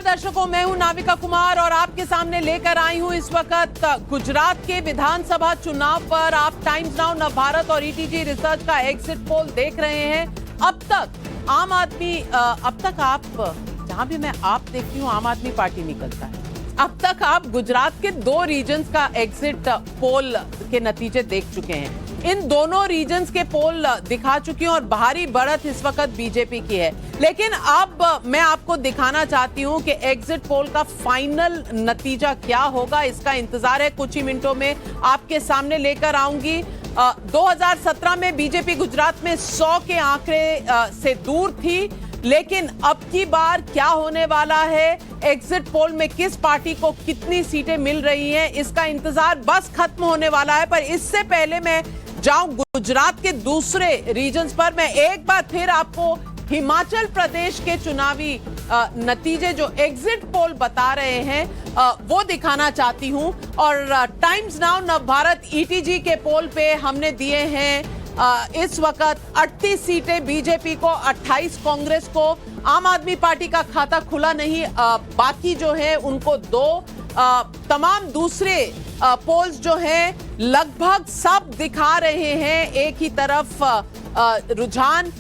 दर्शकों, मैं हूं नाविका कुमार और आपके सामने लेकर आई हूं इस वक्त गुजरात के विधानसभा चुनाव पर आप टाइम्स नाउ नवभारत और ईटीजी रिसर्च का एग्जिट पोल देख रहे हैं। अब तक आम आदमी आप जहां भी मैं आप देखती हूं आम आदमी पार्टी निकलता है। अब तक आप गुजरात के 2 रीजन्स का एग्जिट पोल के नतीजे देख चुके हैं। इन दोनों रीजन्स के पोल दिखा चुकी हूं और भारी बढ़त इस वक्त बीजेपी की है। लेकिन अब मैं आपको दिखाना चाहती हूं कि एग्जिट पोल का फाइनल नतीजा क्या होगा। इसका इंतजार है, कुछ ही मिनटों में आपके सामने लेकर आऊंगी। 2017 में बीजेपी गुजरात में 100 के आंकड़े से दूर थी, लेकिन अब की बार क्या होने वाला है, एग्जिट पोल में किस पार्टी को कितनी सीटें मिल रही हैं, इसका इंतजार बस खत्म होने वाला है। पर इससे पहले मैं जाऊं गुजरात के दूसरे रीजन्स पर, मैं एक बार फिर आपको हिमाचल प्रदेश के चुनावी नतीजे जो एग्जिट पोल बता रहे हैं वो दिखाना चाहती हूं। और टाइम्स नाउ नवभारत ईटीजी के पोल पे हमने दिए हैं इस वक्त 38 सीटें बीजेपी को, 28 कांग्रेस को। आम आदमी पार्टी का खाता खुला नहीं, बाकी जो है उनको 2। तमाम दूसरे पोल्स जो हैं लगभग सब दिखा रहे हैं एक ही तरफ रुझान।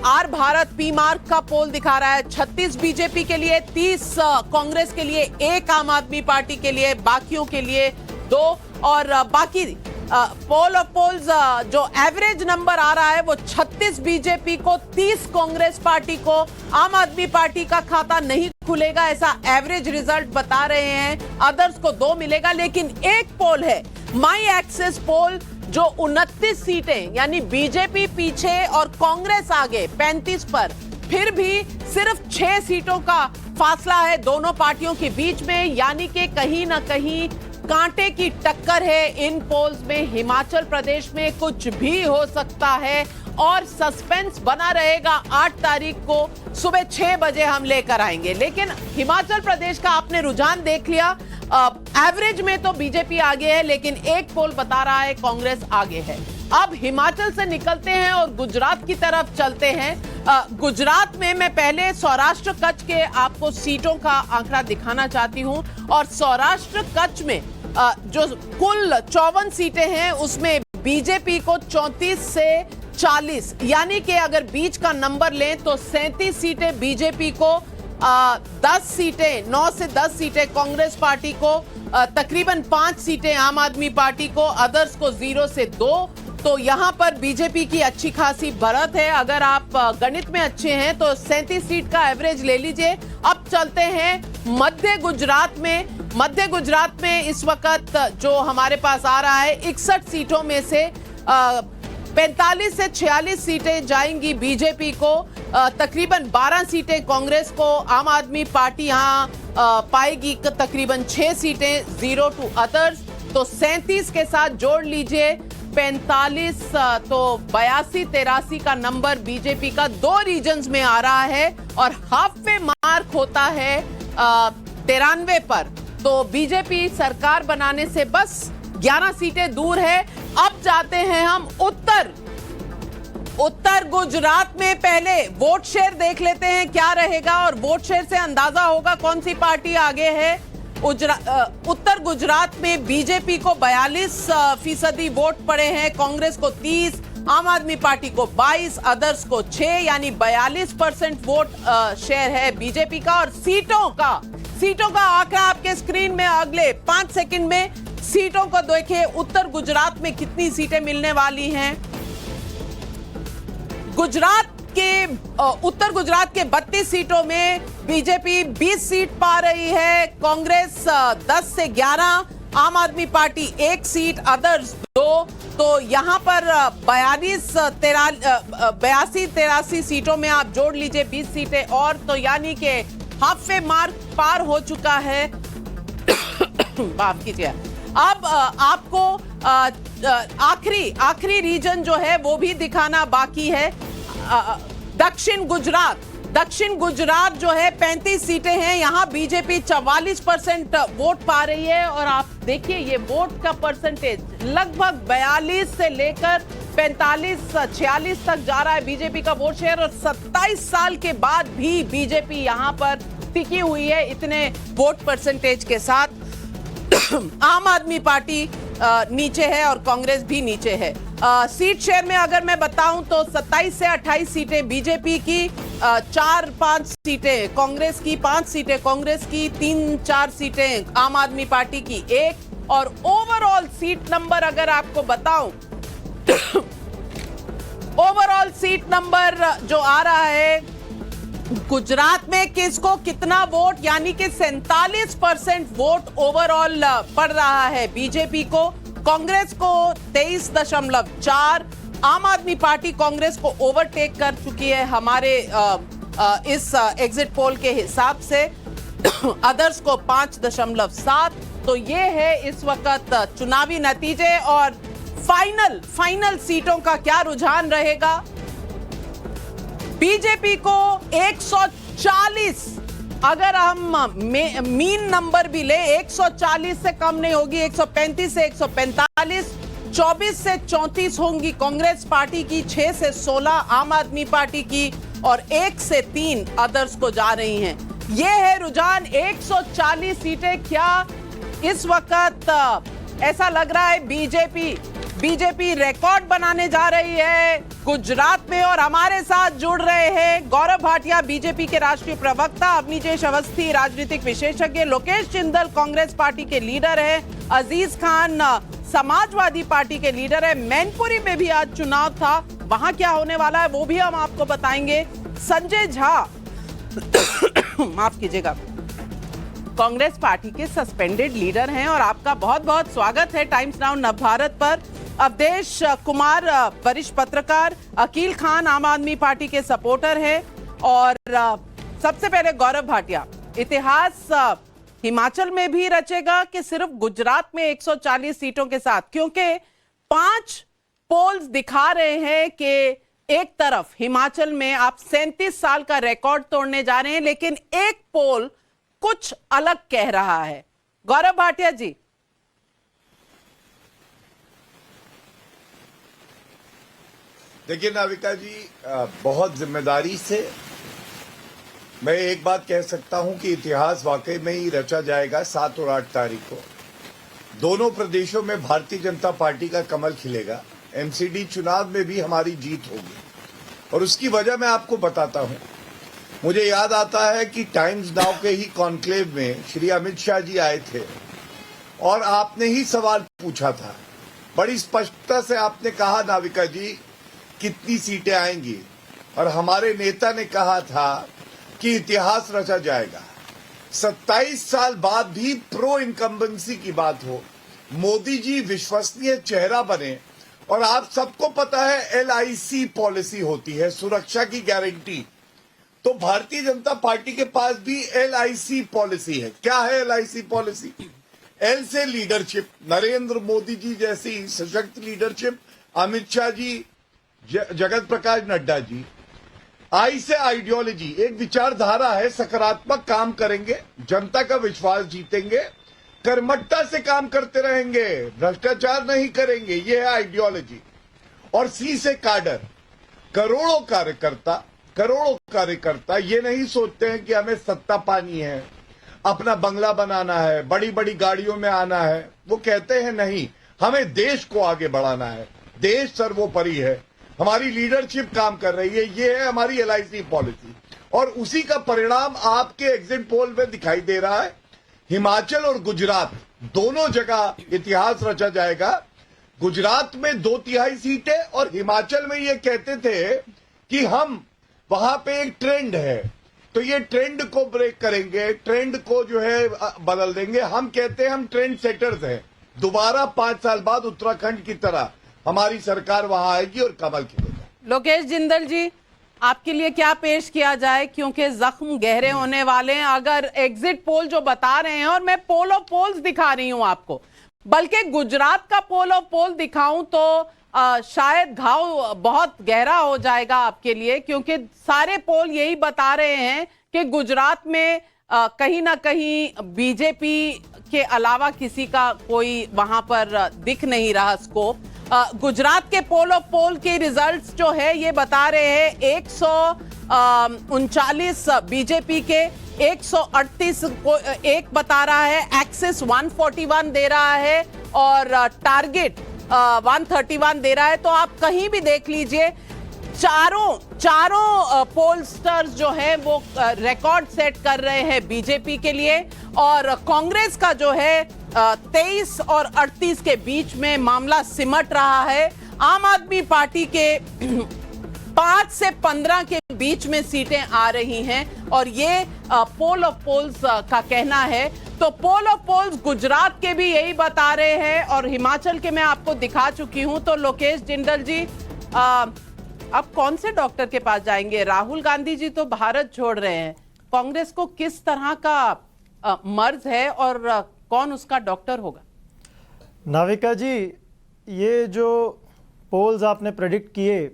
आर भारत पी मार्क का पोल दिखा रहा है 36 बीजेपी के लिए, 30 कांग्रेस के लिए, 1 आम आदमी पार्टी के लिए, बाकियों के लिए 2। और बाकी पोल ऑफ पोल्स जो एवरेज नंबर आ रहा है वो 36 बीजेपी को, 30 कांग्रेस पार्टी को। आम आदमी पार्टी का खाता नहीं खुलेगा, ऐसा एवरेज रिजल्ट बता रहे हैं। अदर्स को 2 मिलेगा। लेकिन एक पोल है माई एक्सेस पोल जो 29 सीटें, यानी बीजेपी पीछे और कांग्रेस आगे 35 पर, फिर भी सिर्फ 6 सीटों का फासला है दोनों पार्टियों के बीच में, यानी कि कहीं ना कहीं कांटे की टक्कर है इन पोल्स में। हिमाचल प्रदेश में कुछ भी हो सकता है और सस्पेंस बना रहेगा। 8 तारीख को सुबह 6 बजे हम लेकर आएंगे। लेकिन हिमाचल प्रदेश का आपने रुझान देख लिया, एवरेज में तो बीजेपी आगे है, लेकिन एक पोल बता रहा है कांग्रेस आगे है। अब हिमाचल से निकलते हैं और गुजरात की तरफ चलते हैं। गुजरात में मैं पहले सौराष्ट्र कच्छ के आपको सीटों का आंकड़ा दिखाना चाहती हूं। और सौराष्ट्र कच्छ में जो कुल 54 सीटें हैं उसमें बीजेपी को 34 से 40, यानी कि अगर बीच का नंबर लें तो 37 सीटें बीजेपी को, 10 सीटें 9 से 10 सीटें कांग्रेस पार्टी को, तकरीबन 5 सीटें आम आदमी पार्टी को, अदर्स को 0 से 2। तो यहां पर बीजेपी की अच्छी खासी बढ़त है। अगर आप गणित में अच्छे हैं तो 37 सीट का एवरेज ले लीजिए। अब चलते हैं मध्य गुजरात में। मध्य गुजरात में इस वक्त जो हमारे पास आ रहा है 61 सीटों में से 45 से 46 सीटें जाएंगी बीजेपी को, तकरीबन 12 सीटें कांग्रेस को, आम आदमी पार्टी यहां पाएगी तकरीबन 6 सीटें, 0 टू अदर्स। तो 37 के साथ जोड़ लीजिए 45, तो 82-83 का नंबर बीजेपी का 2 रीजन्स में आ रहा है और हाफ वे मार्क होता है 93 पर। तो बीजेपी सरकार बनाने से बस 11 सीटें दूर है। अब जाते हैं हम उत्तर गुजरात में। पहले वोट शेयर देख लेते हैं क्या रहेगा और वोट शेयर से अंदाजा होगा कौन सी पार्टी आगे है। उत्तर गुजरात में बीजेपी को 42% वोट पड़े हैं, कांग्रेस को 30, आम आदमी पार्टी को 22, अदर्स को 6, यानी 42% वोट शेयर है बीजेपी का। और सीटों का आंकड़ा आपके स्क्रीन में अगले 5 सेकंड में। सीटों को देखिए, उत्तर गुजरात में कितनी सीटें मिलने वाली हैं। उत्तर गुजरात के 32 सीटों में बीजेपी 20 सीट पा रही है, कांग्रेस 10 से 11, आम आदमी पार्टी 1 सीट, अदर्स 2। तो यहां पर 82-83 सीटों में आप जोड़ लीजिए 20 सीटें और, तो यानी कि हाफ वे मार्क पार हो चुका है। माफ कीजिए। अब आपको आखिरी रीजन जो है वो भी दिखाना बाकी है। दक्षिण गुजरात जो है 35 सीटें हैं, यहां बीजेपी 44% वोट पा रही है। और आप देखिए ये वोट का परसेंटेज लगभग 42 से लेकर 45-46 तक जा रहा है बीजेपी का वोट शेयर। और 27 साल के बाद भी बीजेपी यहां पर टिकी हुई है इतने वोट परसेंटेज के साथ। आम आदमी पार्टी नीचे है और कांग्रेस भी नीचे है। सीट शेयर में अगर मैं बताऊं तो 27 से 28 सीटें बीजेपी की, 4-5 सीटें कांग्रेस की, 5 सीटें कांग्रेस की, 3-4 सीटें आम आदमी पार्टी की 1, और ओवरऑल सीट नंबर अगर आपको बताऊं ओवरऑल सीट नंबर जो आ रहा है गुजरात में किसको कितना वोट, यानी कि 47% वोट ओवरऑल पड़ रहा है बीजेपी को, कांग्रेस को 23.4, आम आदमी पार्टी कांग्रेस को ओवरटेक कर चुकी है हमारे इस एग्जिट पोल के हिसाब से, अदर्स को 5.7। तो ये है इस वक्त चुनावी नतीजे। और फाइनल सीटों का क्या रुझान रहेगा? बीजेपी को 140, अगर हम मीन नंबर भी ले 140 से कम नहीं होगी, 135 से 145, 24 से 34 होंगी कांग्रेस पार्टी की, 6 से 16 आम आदमी पार्टी की, और 1 से 3 अदर्स को जा रही हैं। यह है रुझान। 140 सीटें क्या इस वक्त ऐसा लग रहा है बीजेपी रिकॉर्ड बनाने जा रही है गुजरात में। और हमारे साथ जुड़ रहे हैं गौरव भाटिया बीजेपी के राष्ट्रीय प्रवक्ता, अवनीश अवस्थी राजनीतिक विशेषज्ञ, लोकेश जिंदल कांग्रेस पार्टी के लीडर है, अजीज खान समाजवादी पार्टी के लीडर है। मैनपुरी में भी आज चुनाव था, वहां क्या होने वाला है वो भी हम आपको बताएंगे। संजय झा माफ कीजिएगा, कांग्रेस पार्टी के सस्पेंडेड लीडर हैं और आपका बहुत बहुत स्वागत है टाइम्स नाउ नवभारत पर। अवधेश कुमार वरिष्ठ पत्रकार, अकील खान आम आदमी पार्टी के सपोर्टर हैं। और सबसे पहले गौरव भाटिया, इतिहास हिमाचल में भी रचेगा कि सिर्फ गुजरात में 140 सीटों के साथ? क्योंकि 5 पोल्स दिखा रहे हैं कि एक तरफ हिमाचल में आप 37 साल का रिकॉर्ड तोड़ने जा रहे हैं, लेकिन एक पोल कुछ अलग कह रहा है। गौरव भाटिया जी। देखिए नाविका जी, बहुत जिम्मेदारी से मैं एक बात कह सकता हूं कि इतिहास वाकई में ही रचा जाएगा 7 और 8 तारीख को। दोनों प्रदेशों में भारतीय जनता पार्टी का कमल खिलेगा। एमसीडी चुनाव में भी हमारी जीत होगी और उसकी वजह मैं आपको बताता हूं। मुझे याद आता है कि टाइम्स नाउ के ही कॉन्क्लेव में श्री अमित शाह जी आए थे और आपने ही सवाल पूछा था। बड़ी स्पष्टता से आपने कहा नाविका जी कितनी सीटें आएंगी, और हमारे नेता ने कहा था कि इतिहास रचा जाएगा। 27 साल बाद भी प्रो इनकम्बेंसी की बात हो, मोदी जी विश्वसनीय चेहरा बने। और आप सबको पता है LIC पॉलिसी होती है, सुरक्षा की गारंटी। तो भारतीय जनता पार्टी के पास भी LIC पॉलिसी है। क्या है LIC पॉलिसी? L से लीडरशिप, नरेंद्र मोदी जी जैसी सशक्त लीडरशिप, अमित शाह जी, जगत प्रकाश नड्डा जी। I से आइडियोलॉजी, एक विचारधारा है, सकारात्मक काम करेंगे, जनता का विश्वास जीतेंगे, कर्मठता से काम करते रहेंगे, भ्रष्टाचार नहीं करेंगे, ये है आइडियोलॉजी। और C से काडर, करोड़ों कार्यकर्ता ये नहीं सोचते हैं कि हमें सत्ता पानी है, अपना बंगला बनाना है, बड़ी बड़ी गाड़ियों में आना है। वो कहते हैं नहीं, हमें देश को आगे बढ़ाना है, देश सर्वोपरि है, हमारी लीडरशिप काम कर रही है। ये है हमारी LIC पॉलिसी और उसी का परिणाम आपके एग्जिट पोल में दिखाई दे रहा है। हिमाचल और गुजरात दोनों जगह इतिहास रचा जाएगा। गुजरात में 2/3 सीटें और हिमाचल में ये कहते थे कि हम वहां पे एक ट्रेंड है, तो ये ट्रेंड को ब्रेक करेंगे, ट्रेंड को जो है बदल देंगे। हम कहते हैं हम ट्रेंड सेटर्स हैं। दोबारा 5 साल बाद उत्तराखंड की तरह हमारी सरकार वहां आएगी और कमल खिलेगा। लोकेश जिंदल जी, आपके लिए क्या पेश किया जाए, क्योंकि जख्म गहरे होने वाले हैं। अगर एग्जिट पोल जो बता रहे हैं, और मैं पोल ऑफ पोल्स दिखा रही हूं आपको, बल्कि गुजरात का पोल ऑफ पोल दिखाऊं तो शायद घाव बहुत गहरा हो जाएगा आपके लिए, क्योंकि सारे पोल यही बता रहे हैं कि गुजरात में कहीं ना कहीं बीजेपी के अलावा किसी का कोई वहां पर दिख नहीं रहा स्कोप। गुजरात के पोल ऑफ पोल के रिजल्ट्स जो है ये बता रहे हैं 139 बीजेपी के, 138 को एक बता रहा है, एक्सिस 141 दे रहा है और टारगेट 131 दे रहा है। तो आप कहीं भी देख लीजिए, चारों पोलस्टर्स जो है वो रिकॉर्ड सेट कर रहे हैं बीजेपी के लिए, और कांग्रेस का जो है 23 और 38 के बीच में मामला सिमट रहा है। आम आदमी पार्टी के 5 से 15 के बीच में सीटें आ रही हैं, और ये पोल ऑफ पोल्स का कहना है। तो पोल ऑफ पोल्स गुजरात के भी यही बता रहे हैं, और हिमाचल के मैं आपको दिखा चुकी हूं। तो लोकेश जिंदल जी, अब कौन से डॉक्टर के पास जाएंगे? राहुल गांधी जी तो भारत छोड़ रहे हैं, कांग्रेस को किस तरह का मर्ज है और कौन उसका डॉक्टर होगा? नाविका जी, ये जो पोल्स आपने प्रेडिक्ट किए,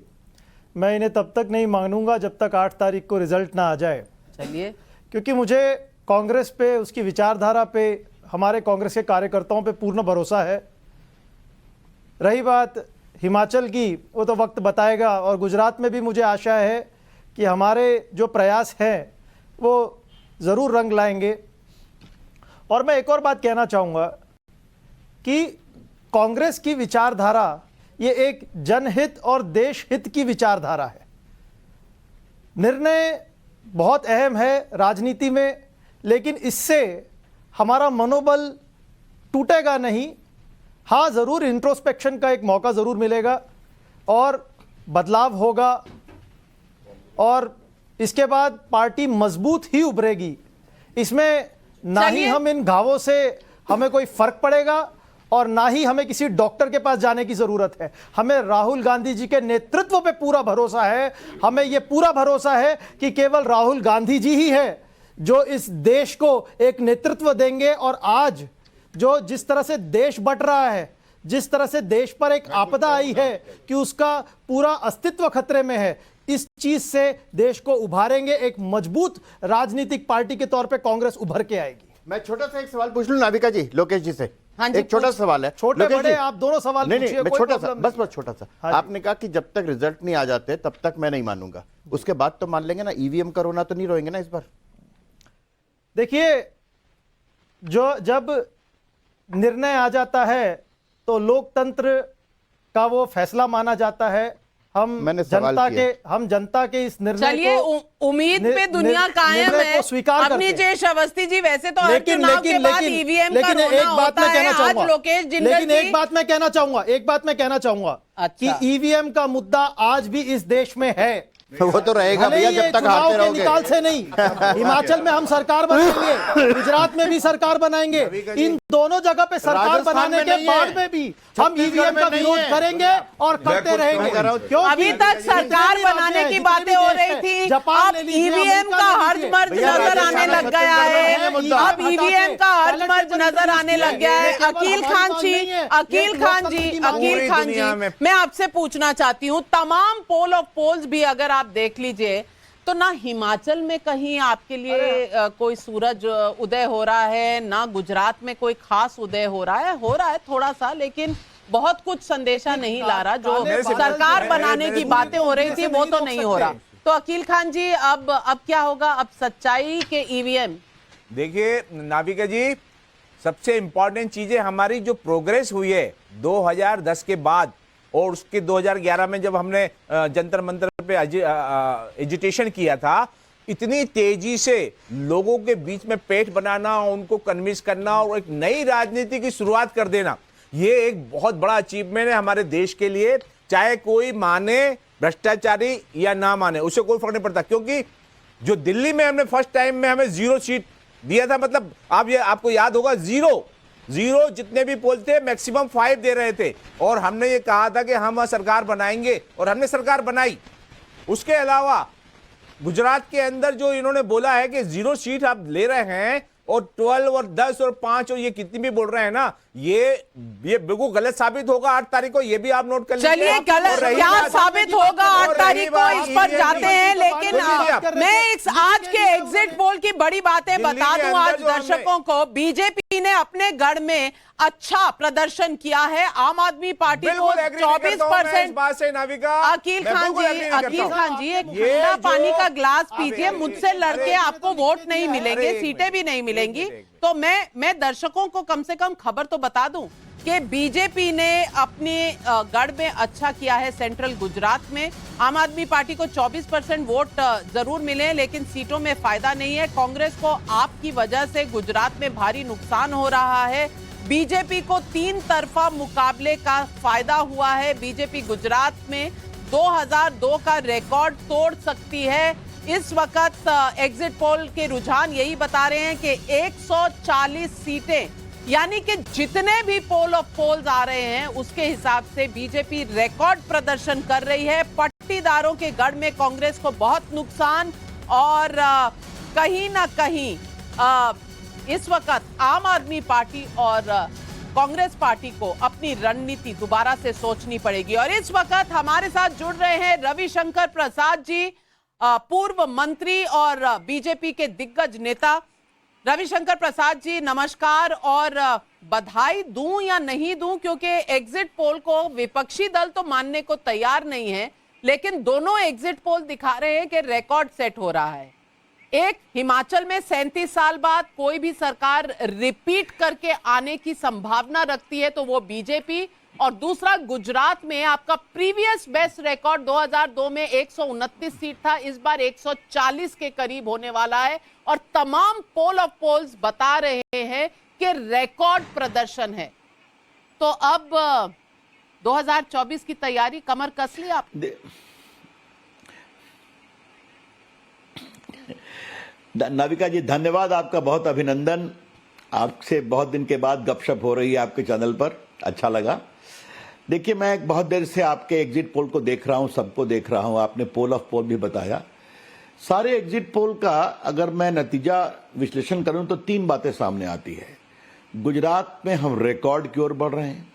मैं इन्हें तब तक नहीं मानूंगा जब तक 8 तारीख को रिजल्ट ना आ जाए। चलिए, क्योंकि मुझे कांग्रेस पे, उसकी विचारधारा पे, हमारे कांग्रेस के कार्यकर्ताओं पे पूर्ण भरोसा है। रही बात हिमाचल की, वो तो वक्त बताएगा, और गुजरात में भी मुझे आशा है कि हमारे जो प्रयास हैं वो ज़रूर रंग लाएंगे। और मैं एक और बात कहना चाहूँगा कि कांग्रेस की विचारधारा ये एक जनहित और देश हित की विचारधारा है। निर्णय बहुत अहम है राजनीति में, लेकिन इससे हमारा मनोबल टूटेगा नहीं। हाँ, ज़रूर इंट्रोस्पेक्शन का एक मौका ज़रूर मिलेगा और बदलाव होगा, और इसके बाद पार्टी मजबूत ही उभरेगी। इसमें ना ही हम इन घावों से हमें कोई फर्क पड़ेगा, और ना ही हमें किसी डॉक्टर के पास जाने की जरूरत है। हमें राहुल गांधी जी के नेतृत्व पे पूरा भरोसा है। हमें यह पूरा भरोसा है कि केवल राहुल गांधी जी ही है जो इस देश को एक नेतृत्व देंगे। और आज जो जिस तरह से देश बट रहा है, जिस तरह से देश पर एक आपदा आई है कि उसका पूरा अस्तित्व खतरे में है, इस चीज से देश को उभारेंगे। एक मजबूत राजनीतिक पार्टी के तौर पे कांग्रेस उभर के आएगी। मैं छोटा सा एक सवाल पूछ लूं नाविका जी, लोकेश जी से। हाँ जी, एक छोटा सवाल है। छोटे बड़े आप दोनों सवाल नहीं, पूछिए, मैं कोई छोटा सा, प्रॉब्लम बस छोटा सा। हाँ, आपने कहा कि जब तक रिजल्ट नहीं आ जाते तब तक मैं नहीं मानूंगा, उसके बाद तो मान लेंगे ना। ईवीएम का रोना तो नहीं रोएंगे ना इस बार? देखिए, जो जब निर्णय आ जाता है तो लोकतंत्र का वो फैसला माना जाता है। हम जनता के इस निर्णय चलिए, उम्मीद पे दुनिया कायम है। स्वीकार अपनी जयेश अवस्थी जी, वैसे तो हर चुनाव के बाद ईवीएम का रोना एक बात मैं होता है। कहना आज लोकेश जिंदल लेकिन जी, एक बात मैं कहना चाहूंगा अच्छा, कि ईवीएम का मुद्दा आज भी इस देश में है। वो तो रहेगा भैया जब तक हारते रहोगे। निकाल से नहीं, हिमाचल में हम सरकार बनाएंगे, गुजरात में भी सरकार बनाएंगे। इन दोनों जगह पे सरकार बनाने के बाद में भी हम ईवीएम का विरोध करेंगे और करते रहेंगे। अभी तक सरकार बनाने की बातें हो रही थी, अब ईवीएम का हर्ज मर्ज नजर आने लग गया है। अब ईवीएम का हर्ज मर्ज नजर आने लग गया है। अकील खान जी, मैं आपसे पूछना चाहती हूँ, तमाम पोल ऑफ पोल्स भी अगर आप देख लीजिए तो ना हिमाचल में कहीं आपके लिए कोई सूरज उदय हो रहा है, ना गुजरात में कोई खास उदय हो रहा है थोड़ा सा, लेकिन बहुत कुछ संदेशा नहीं ला रहा। जो सरकार बनाने की बातें हो रही थी वो तो नहीं हो रहा। तो अकील खान जी, अब क्या होगा? अब सच्चाई के ईवीएम? देखिए नाविका जी, सबसे इंपॉर्टेंट चीजें हमारी जो प्रोग्रेस हुई है 2010 के बाद, और उसके 2011 में जब हमने जंतर मंतर पे एजिटेशन किया था, इतनी तेजी से लोगों के बीच में पेट बनाना, उनको कन्विंस करना और एक नई राजनीति की शुरुआत कर देना, ये एक बहुत बड़ा अचीवमेंट है हमारे देश के लिए। चाहे कोई माने भ्रष्टाचारी या ना माने, उससे कोई फर्क नहीं पड़ता। क्योंकि जो दिल्ली में हमने फर्स्ट टाइम में हमें 0 सीट दिया था, मतलब आपको याद होगा, जीरो जितने भी पोल थे मैक्सिमम 5 दे रहे थे, और हमने ये कहा था कि हम सरकार बनाएंगे, और हमने सरकार बनाई। उसके अलावा गुजरात के अंदर जो इन्होंने बोला है कि 0 सीट आप ले रहे हैं, और 12 और 10 और 5 और ये कितनी भी बोल रहे हैं ना, ये बिल्कुल गलत साबित होगा 8 तारीख को, ये भी आप नोट कर लीजिए। चलिए, गलत क्या साबित होगा 8 तारीख को, इस पर जाते हैं। लेकिन मैं आज के एग्जिट पोल की बड़ी बातें बता दूं आज दर्शकों को। बीजेपी ने अपने गढ़ में अच्छा प्रदर्शन किया है। आम आदमी पार्टी को 24%। अकील खान जी एक ठंडा पानी का गिलास पीजिए, मुझसे लड़के आपको वोट नहीं मिलेंगे, सीटें भी नहीं मिलेंगी। तो मैं दर्शकों को कम से कम खबर तो बता दूं कि बीजेपी ने अपने गढ़ में अच्छा किया है। सेंट्रल गुजरात में आम आदमी पार्टी को 24% वोट जरूर मिले, लेकिन सीटों में फायदा नहीं है। कांग्रेस को आपकी वजह से गुजरात में भारी नुकसान हो रहा है। बीजेपी को 3 तरफा मुकाबले का फायदा हुआ है। बीजेपी गुजरात में 2002 का रिकॉर्ड तोड़ सकती है। इस वक्त एग्जिट पोल के रुझान यही बता रहे हैं कि 140 सीटें, यानी कि जितने भी पोल ऑफ पोल्स आ रहे हैं उसके हिसाब से बीजेपी रिकॉर्ड प्रदर्शन कर रही है। पट्टीदारों के गढ़ में कांग्रेस को बहुत नुकसान, और कहीं ना कहीं इस वक्त आम आदमी पार्टी और कांग्रेस पार्टी को अपनी रणनीति दोबारा से सोचनी पड़ेगी। और इस वक्त हमारे साथ जुड़ रहे हैं रविशंकर प्रसाद जी, पूर्व मंत्री और बीजेपी के दिग्गज नेता। रविशंकर प्रसाद जी नमस्कार, और बधाई दूं या नहीं दूं, क्योंकि एग्जिट पोल को विपक्षी दल तो मानने को तैयार नहीं है, लेकिन दोनों एग्जिट पोल दिखा रहे हैं कि रिकॉर्ड सेट हो रहा है। एक, हिमाचल में 37 साल बाद कोई भी सरकार रिपीट करके आने की संभावना रखती है तो वो बीजेपी, और दूसरा गुजरात में आपका प्रीवियस बेस्ट रिकॉर्ड 2002 में 129 सीट था, इस बार 140 के करीब होने वाला है। और तमाम पोल ऑफ पोल्स बता रहे हैं कि रिकॉर्ड प्रदर्शन है। तो अब 2024 की तैयारी कमर कस ली आप? नाविका जी धन्यवाद, आपका बहुत अभिनंदन। आपसे बहुत दिन के बाद गपशप हो रही है आपके चैनल पर, अच्छा लगा। देखिए, मैं बहुत देर से आपके एग्जिट पोल को देख रहा हूं, सबको देख रहा हूं। आपने पोल ऑफ पोल भी बताया। सारे एग्जिट पोल का अगर मैं नतीजा विश्लेषण करूं तो 3 बातें सामने आती है। गुजरात में हम रिकॉर्ड की ओर बढ़ रहे हैं,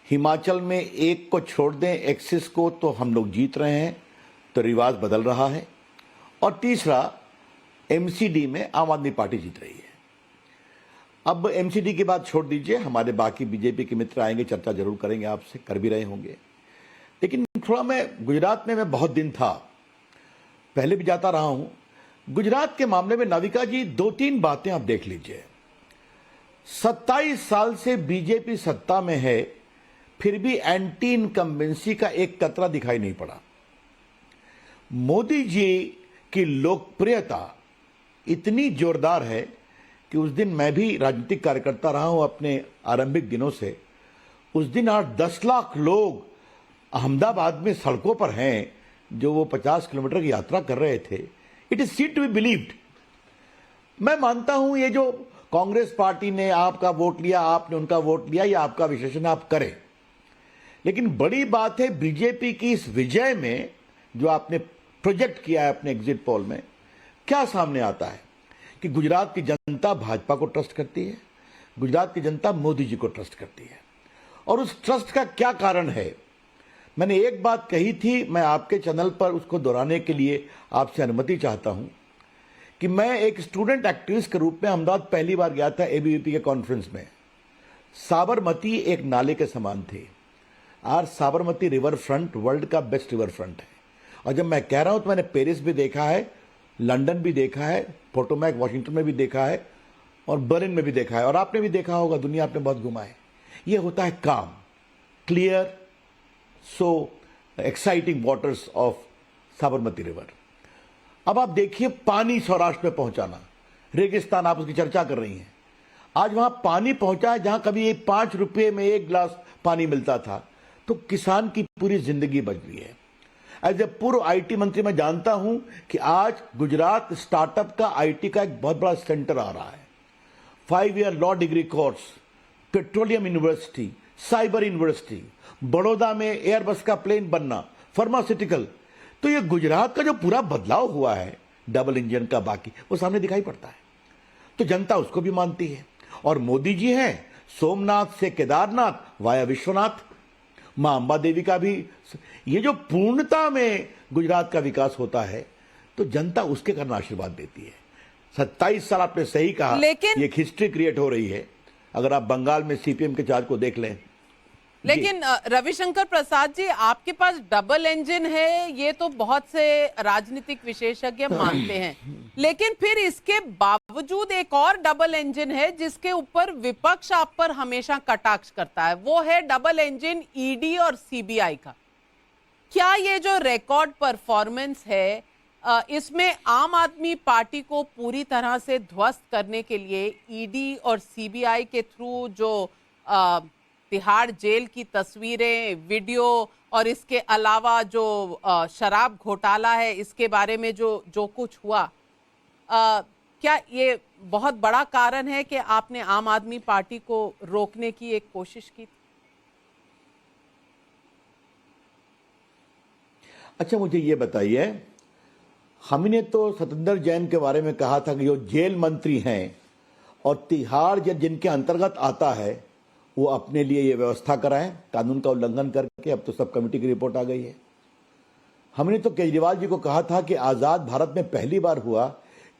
हिमाचल में एक को छोड़ दें एक्सिस को तो हम लोग जीत रहे हैं, तो रिवाज बदल रहा है, और तीसरा एमसीडी में आम आदमी पार्टी जीत रही है। अब एमसीडी की बात छोड़ दीजिए, हमारे बाकी बीजेपी के मित्र आएंगे, चर्चा जरूर करेंगे आपसे, कर भी रहे होंगे। लेकिन थोड़ा मैं गुजरात में मैं बहुत दिन था, पहले भी जाता रहा हूं। गुजरात के मामले में नाविका जी 2-3 बातें आप देख लीजिए। 27 साल से बीजेपी सत्ता में है, फिर भी एंटी इनकम्बेंसी का एक कतरा दिखाई नहीं पड़ा। मोदी जी की लोकप्रियता इतनी जोरदार है कि उस दिन मैं भी राजनीतिक कार्यकर्ता रहा हूं अपने आरंभिक दिनों से। उस दिन 8-10 लाख लोग अहमदाबाद में सड़कों पर हैं, जो वो 50 किलोमीटर की यात्रा कर रहे थे। It is said to be believed. मैं मानता हूं ये जो कांग्रेस पार्टी ने आपका वोट लिया, आपने उनका वोट लिया, ये आपका विश्लेषण आप करें, लेकिन बड़ी बात है बीजेपी की इस विजय में जो आपने प्रोजेक्ट किया है अपने एग्जिट पोल में। क्या सामने आता है कि गुजरात की जनता भाजपा को ट्रस्ट करती है, गुजरात की जनता मोदी जी को ट्रस्ट करती है। और उस ट्रस्ट का क्या कारण है? मैंने एक बात कही थी, मैं आपके चैनल पर उसको दोहराने के लिए आपसे अनुमति चाहता हूं कि मैं एक स्टूडेंट एक्टिविस्ट के रूप में अहमदाबाद पहली बार गया था एबीवीपी के कॉन्फ्रेंस में। साबरमती एक नाले के समान थी। आज साबरमती रिवर फ्रंट वर्ल्ड का बेस्ट रिवर फ्रंट है। और जब मैं कह रहा हूं तो मैंने पेरिस भी देखा है, लंदन भी देखा है, पोटोमैक वॉशिंगटन में भी देखा है, और बर्लिन में भी देखा है, और आपने भी देखा होगा, दुनिया आपने बहुत घुमा है। यह होता है काम, clear, so exciting waters of Sabarmati river. अब आप देखिए पानी सौराष्ट्र में पहुंचाना, रेगिस्तान आप उसकी चर्चा कर रही हैं, आज वहां पानी पहुंचा है जहां कभी 5 रुपए में 1 गिलास पानी मिलता था, तो किसान की पूरी जिंदगी बच गई है। एज ए पूर्व आईटी मंत्री मैं जानता हूं कि आज गुजरात स्टार्टअप का आईटी का एक बहुत बड़ा सेंटर आ रहा है। 5 year law degree course, petroleum university, cyber university, Baroda में एयरबस का प्लेन बनना, फार्मास्यूटिकल। तो ये गुजरात का जो पूरा बदलाव हुआ है डबल इंजन का, बाकी वो सामने दिखाई पड़ता है। तो जनता उसको भी मानती है। और मोदी जी हैं सोमनाथ से केदारनाथ वाया विश्वनाथ, मां अंबा देवी का भी। ये जो पूर्णता में गुजरात का विकास होता है तो जनता उसके कारण आशीर्वाद देती है। 27 साल आपने सही कहा, लेकिन एक हिस्ट्री क्रिएट हो रही है। अगर आप बंगाल में सीपीएम के चार्ज को देख लें। लेकिन रविशंकर प्रसाद जी, आपके पास डबल इंजन है, ये तो बहुत से राजनीतिक विशेषज्ञ मानते हैं, लेकिन फिर इसके बावजूद एक और डबल इंजन है जिसके ऊपर विपक्ष आप पर हमेशा कटाक्ष करता है, वो है डबल इंजन ईडी और सीबीआई का। क्या ये जो रिकॉर्ड परफॉर्मेंस है, इसमें आम आदमी पार्टी को पूरी तरह से ध्वस्त करने के लिए ईडी और सीबीआई के थ्रू जो तिहाड़ जेल की तस्वीरें, वीडियो और इसके अलावा जो शराब घोटाला है, इसके बारे में जो कुछ हुआ, क्या ये बहुत बड़ा कारण है कि आपने आम आदमी पार्टी को रोकने की एक कोशिश की थी? अच्छा, मुझे ये बताइए, हमने तो सत्येंद्र जैन के बारे में कहा था कि जो जेल मंत्री हैं और तिहाड़ जेल जिनके अंतर्गत आता है वो अपने लिए ये व्यवस्था कराएं कानून का उल्लंघन करके। अब तो सब कमेटी की रिपोर्ट आ गई है। हमने तो केजरीवाल जी को कहा था कि आजाद भारत में पहली बार हुआ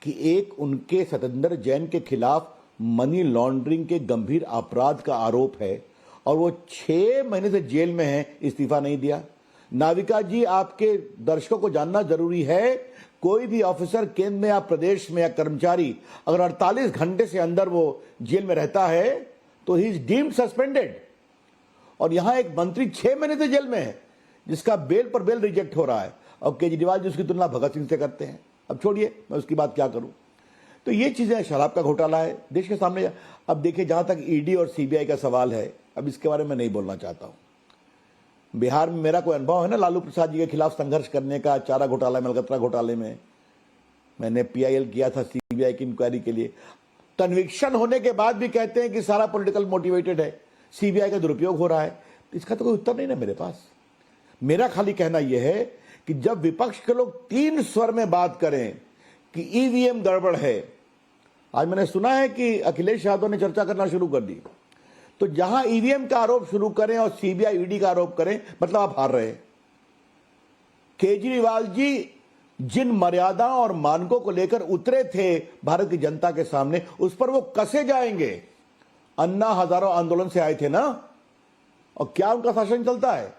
कि एक उनके सत्येंद्र जैन के खिलाफ मनी लॉन्ड्रिंग के गंभीर अपराध का आरोप है और वो 6 महीने से जेल में है, इस्तीफा नहीं दिया। नाविका जी, आपके दर्शकों को जानना जरूरी है, कोई भी ऑफिसर केंद्र में या प्रदेश में या कर्मचारी अगर 48 घंटे से अंदर वो जेल में रहता है तो ही इज डीम्ड सस्पेंडेड। और यहां एक मंत्री 6 महीने से जेल में है जिसका बेल पर बेल रिजेक्ट हो रहा है, और केजरीवाल जी उसकी तुलना भगत सिंह से करते हैं। अब छोड़िए, मैं उसकी बात क्या करूं। तो ये चीजें, शराब का घोटाला है देश के सामने। अब देखिए, जहां तक ईडी और सीबीआई का सवाल है, अब इसके बारे में नहीं बोलना चाहता हूं। बिहार में मेरा कोई अनुभव है ना लालू प्रसाद जी के खिलाफ संघर्ष करने का। चारा घोटाला में, अलकतरा घोटाले में मैंने पीआईएल किया था सीबीआई की इंक्वायरी के लिए। कन्विक्शन होने के बाद भी कहते हैं कि सारा पॉलिटिकल मोटिवेटेड है, सीबीआई का दुरुपयोग हो रहा है। इसका तो कोई उत्तर नहीं ना मेरे पास। मेरा खाली कहना यह है कि जब विपक्ष के लोग 3 स्वर में बात करें कि ईवीएम गड़बड़ है, आज मैंने सुना है कि अखिलेश यादव ने चर्चा करना शुरू कर दी, तो जहां ईवीएम का आरोप शुरू करें और सीबीआई ईडी का आरोप करें, मतलब आप हार रहे हैं। केजरीवाल जी जिन मर्यादाओं और मानकों को लेकर उतरे थे भारत की जनता के सामने, उस पर वो कसे जाएंगे। अन्ना हजारों आंदोलन से आए थे ना, और क्या उनका शासन चलता है?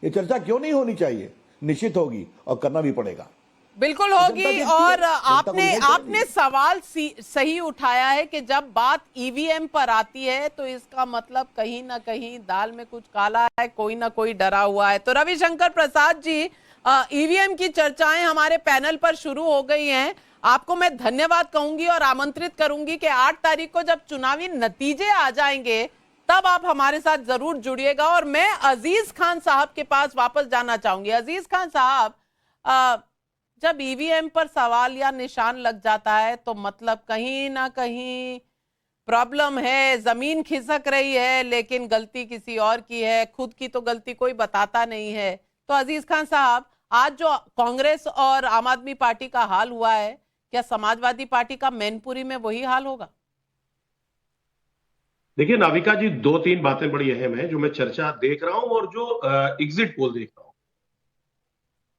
ये चर्चा क्यों नहीं होनी चाहिए? निश्चित होगी और करना भी पड़ेगा। बिल्कुल होगी। और आपने सवाल सही उठाया है कि जब बात ईवीएम पर आती है तो इसका मतलब कहीं ना कहीं दाल में कुछ काला है, कोई ना कोई डरा हुआ है। तो रविशंकर प्रसाद जी, ईवीएम की चर्चाएं हमारे पैनल पर शुरू हो गई हैं। आपको मैं धन्यवाद कहूंगी और आमंत्रित करूंगी कि 8 तारीख को जब चुनावी नतीजे आ जाएंगे तब आप हमारे साथ जरूर जुड़िएगा। और मैं अजीज खान साहब के पास वापस जाना चाहूंगी। अजीज खान साहब, जब ईवीएम पर सवाल या निशान लग जाता है तो मतलब कहीं ना कहीं प्रॉब्लम है, जमीन खिसक रही है, लेकिन गलती किसी और की है, खुद की तो गलती कोई बताता नहीं है। तो अजीज खान साहब, आज जो कांग्रेस और आम आदमी पार्टी का हाल हुआ है, क्या समाजवादी पार्टी का मैनपुरी में वही हाल होगा? देखिए नाविका जी, 2-3 बातें बड़ी अहम है जो मैं चर्चा देख रहा हूं और जो एग्जिट पोल देख रहा हूं।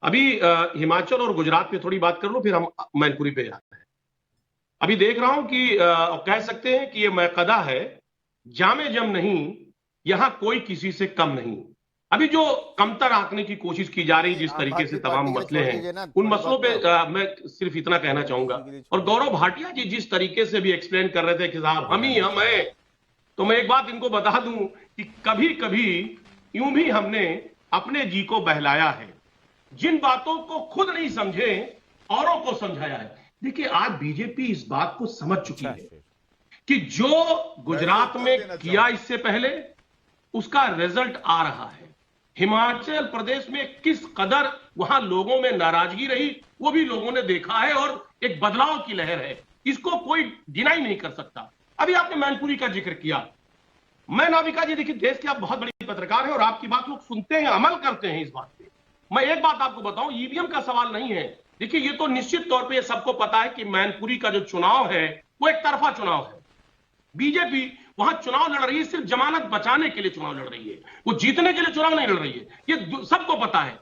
अभी हिमाचल और गुजरात पे थोड़ी बात कर लो, फिर हम मैनपुरी पे जाते हैं। अभी देख रहा हूं कि कह सकते हैं कि ये मैकदा है, जामे जम नहीं, यहां कोई किसी से कम नहीं। अभी जो कमतर आंकने की कोशिश की जा रही, जिस तरीके से तमाम मसले हैं, उन मसलों पे मैं सिर्फ इतना कहना चाहूंगा। और गौरव भाटिया जी जिस तरीके से भी एक्सप्लेन कर रहे थे कि साहब हम ही हम है, तो मैं एक बात इनको बता दूं कि कभी कभी यूं भी हमने अपने जी को बहलाया है, जिन बातों को खुद नहीं समझे औरों को समझाया है। देखिए, आज बीजेपी इस बात को समझ चुकी है कि जो गुजरात में किया इससे पहले, उसका रिजल्ट आ रहा है। हिमाचल प्रदेश में किस कदर वहां लोगों में नाराजगी रही, वो भी लोगों ने देखा है, और एक बदलाव की लहर है, इसको कोई डिनाई नहीं कर सकता। अभी आपने मैनपुरी का जिक्र किया। मैं नाविका जी, देखिए, देश के आप बहुत बड़ी पत्रकार हैं और आपकी बात लोग सुनते हैं, अमल करते हैं इस बात पे। मैं एक बात आपको बताऊं, ईवीएम का सवाल नहीं है। देखिए, ये तो निश्चित तौर पे ये सबको पता है कि मैनपुरी का जो चुनाव है वो एक तरफा चुनाव है। बीजेपी वहां चुनाव लड़ रही है, सिर्फ जमानत बचाने के लिए चुनाव लड़ रही है, वो जीतने के लिए चुनाव नहीं लड़ रही है, ये सबको पता है।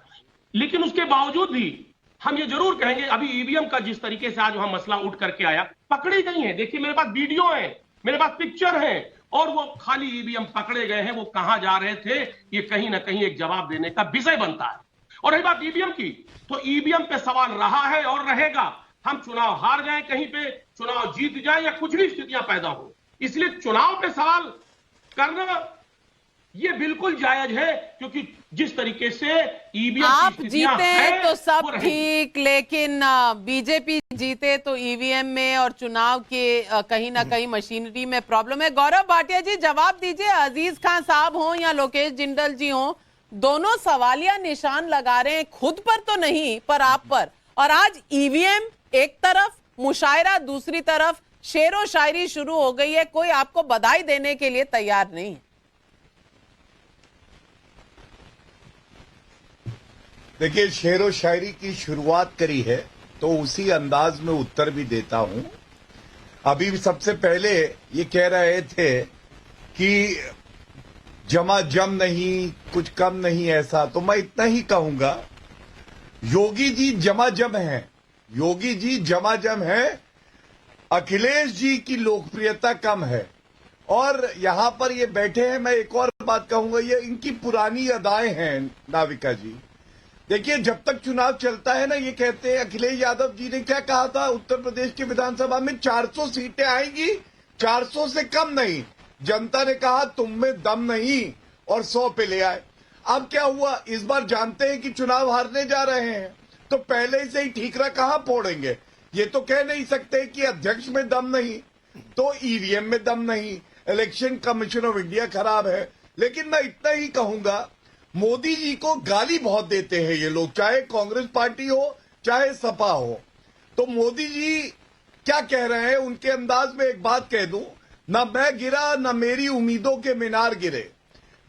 लेकिन उसके बावजूद भी हम ये जरूर कहेंगे, अभी ईवीएम का जिस तरीके से आज वहां मसला उठ करके आया, पकड़ी गई है, देखिए मेरे पास वीडियो है, मेरे पास पिक्चर है, और वो खाली ईवीएम पकड़े गए हैं, वो कहां जा रहे थे, ये कहीं ना कहीं एक जवाब देने का विषय बनता है। और रही बात ईवीएम की, तो ईवीएम पे सवाल रहा है और रहेगा। हम चुनाव हार जाए कहीं पे, चुनाव जीत जाए, या कुछ भी स्थितियां पैदा हो, इसलिए चुनाव पे सवाल करना ये बिल्कुल जायज है, क्योंकि जिस तरीके से ईवीएम आप जीते हैं तो सब ठीक, लेकिन बीजेपी जीते तो ईवीएम में और चुनाव के कहीं ना कहीं मशीनरी में प्रॉब्लम है। गौरव भाटिया जी जवाब दीजिए, अजीज खान साहब हो या लोकेश जिंदल जी हो, दोनों सवालिया निशान लगा रहे हैं, खुद पर तो नहीं पर आप पर। और आज ईवीएम एक तरफ, मुशायरा दूसरी तरफ, शेरो शायरी शुरू हो गई है, कोई आपको बधाई देने के लिए तैयार नहीं है। देखिए, शेरो शायरी की शुरुआत करी है तो उसी अंदाज में उत्तर भी देता हूं। अभी भी सबसे पहले ये कह रहे थे कि जमा जम नहीं, कुछ कम नहीं ऐसा, तो मैं इतना ही कहूंगा, योगी जी जमा जम है, योगी जी जमा जम है, अखिलेश जी की लोकप्रियता कम है। और यहां पर ये बैठे हैं, मैं एक और बात कहूंगा, ये इनकी पुरानी अदाएं हैं नाविका जी। देखिए, जब तक चुनाव चलता है ना, ये कहते हैं, अखिलेश यादव जी ने क्या कहा था उत्तर प्रदेश की विधानसभा में, 400 सीटें आएंगी, 400 से कम नहीं। जनता ने कहा तुम में दम नहीं और 100 पे ले आए। अब क्या हुआ, इस बार जानते हैं कि चुनाव हारने जा रहे हैं, तो पहले से ही ठीकरा कहां फोड़ेंगे। ये तो कह नहीं सकते कि अध्यक्ष में दम नहीं तो ईवीएम में दम नहीं, इलेक्शन कमीशन ऑफ इंडिया खराब है। लेकिन मैं इतना ही कहूंगा, मोदी जी को गाली बहुत देते हैं ये लोग, चाहे कांग्रेस पार्टी हो चाहे सपा हो। तो मोदी जी क्या कह रहे हैं, उनके अंदाज में एक बात कह दूं, ना मैं गिरा ना मेरी उम्मीदों के मीनार गिरे,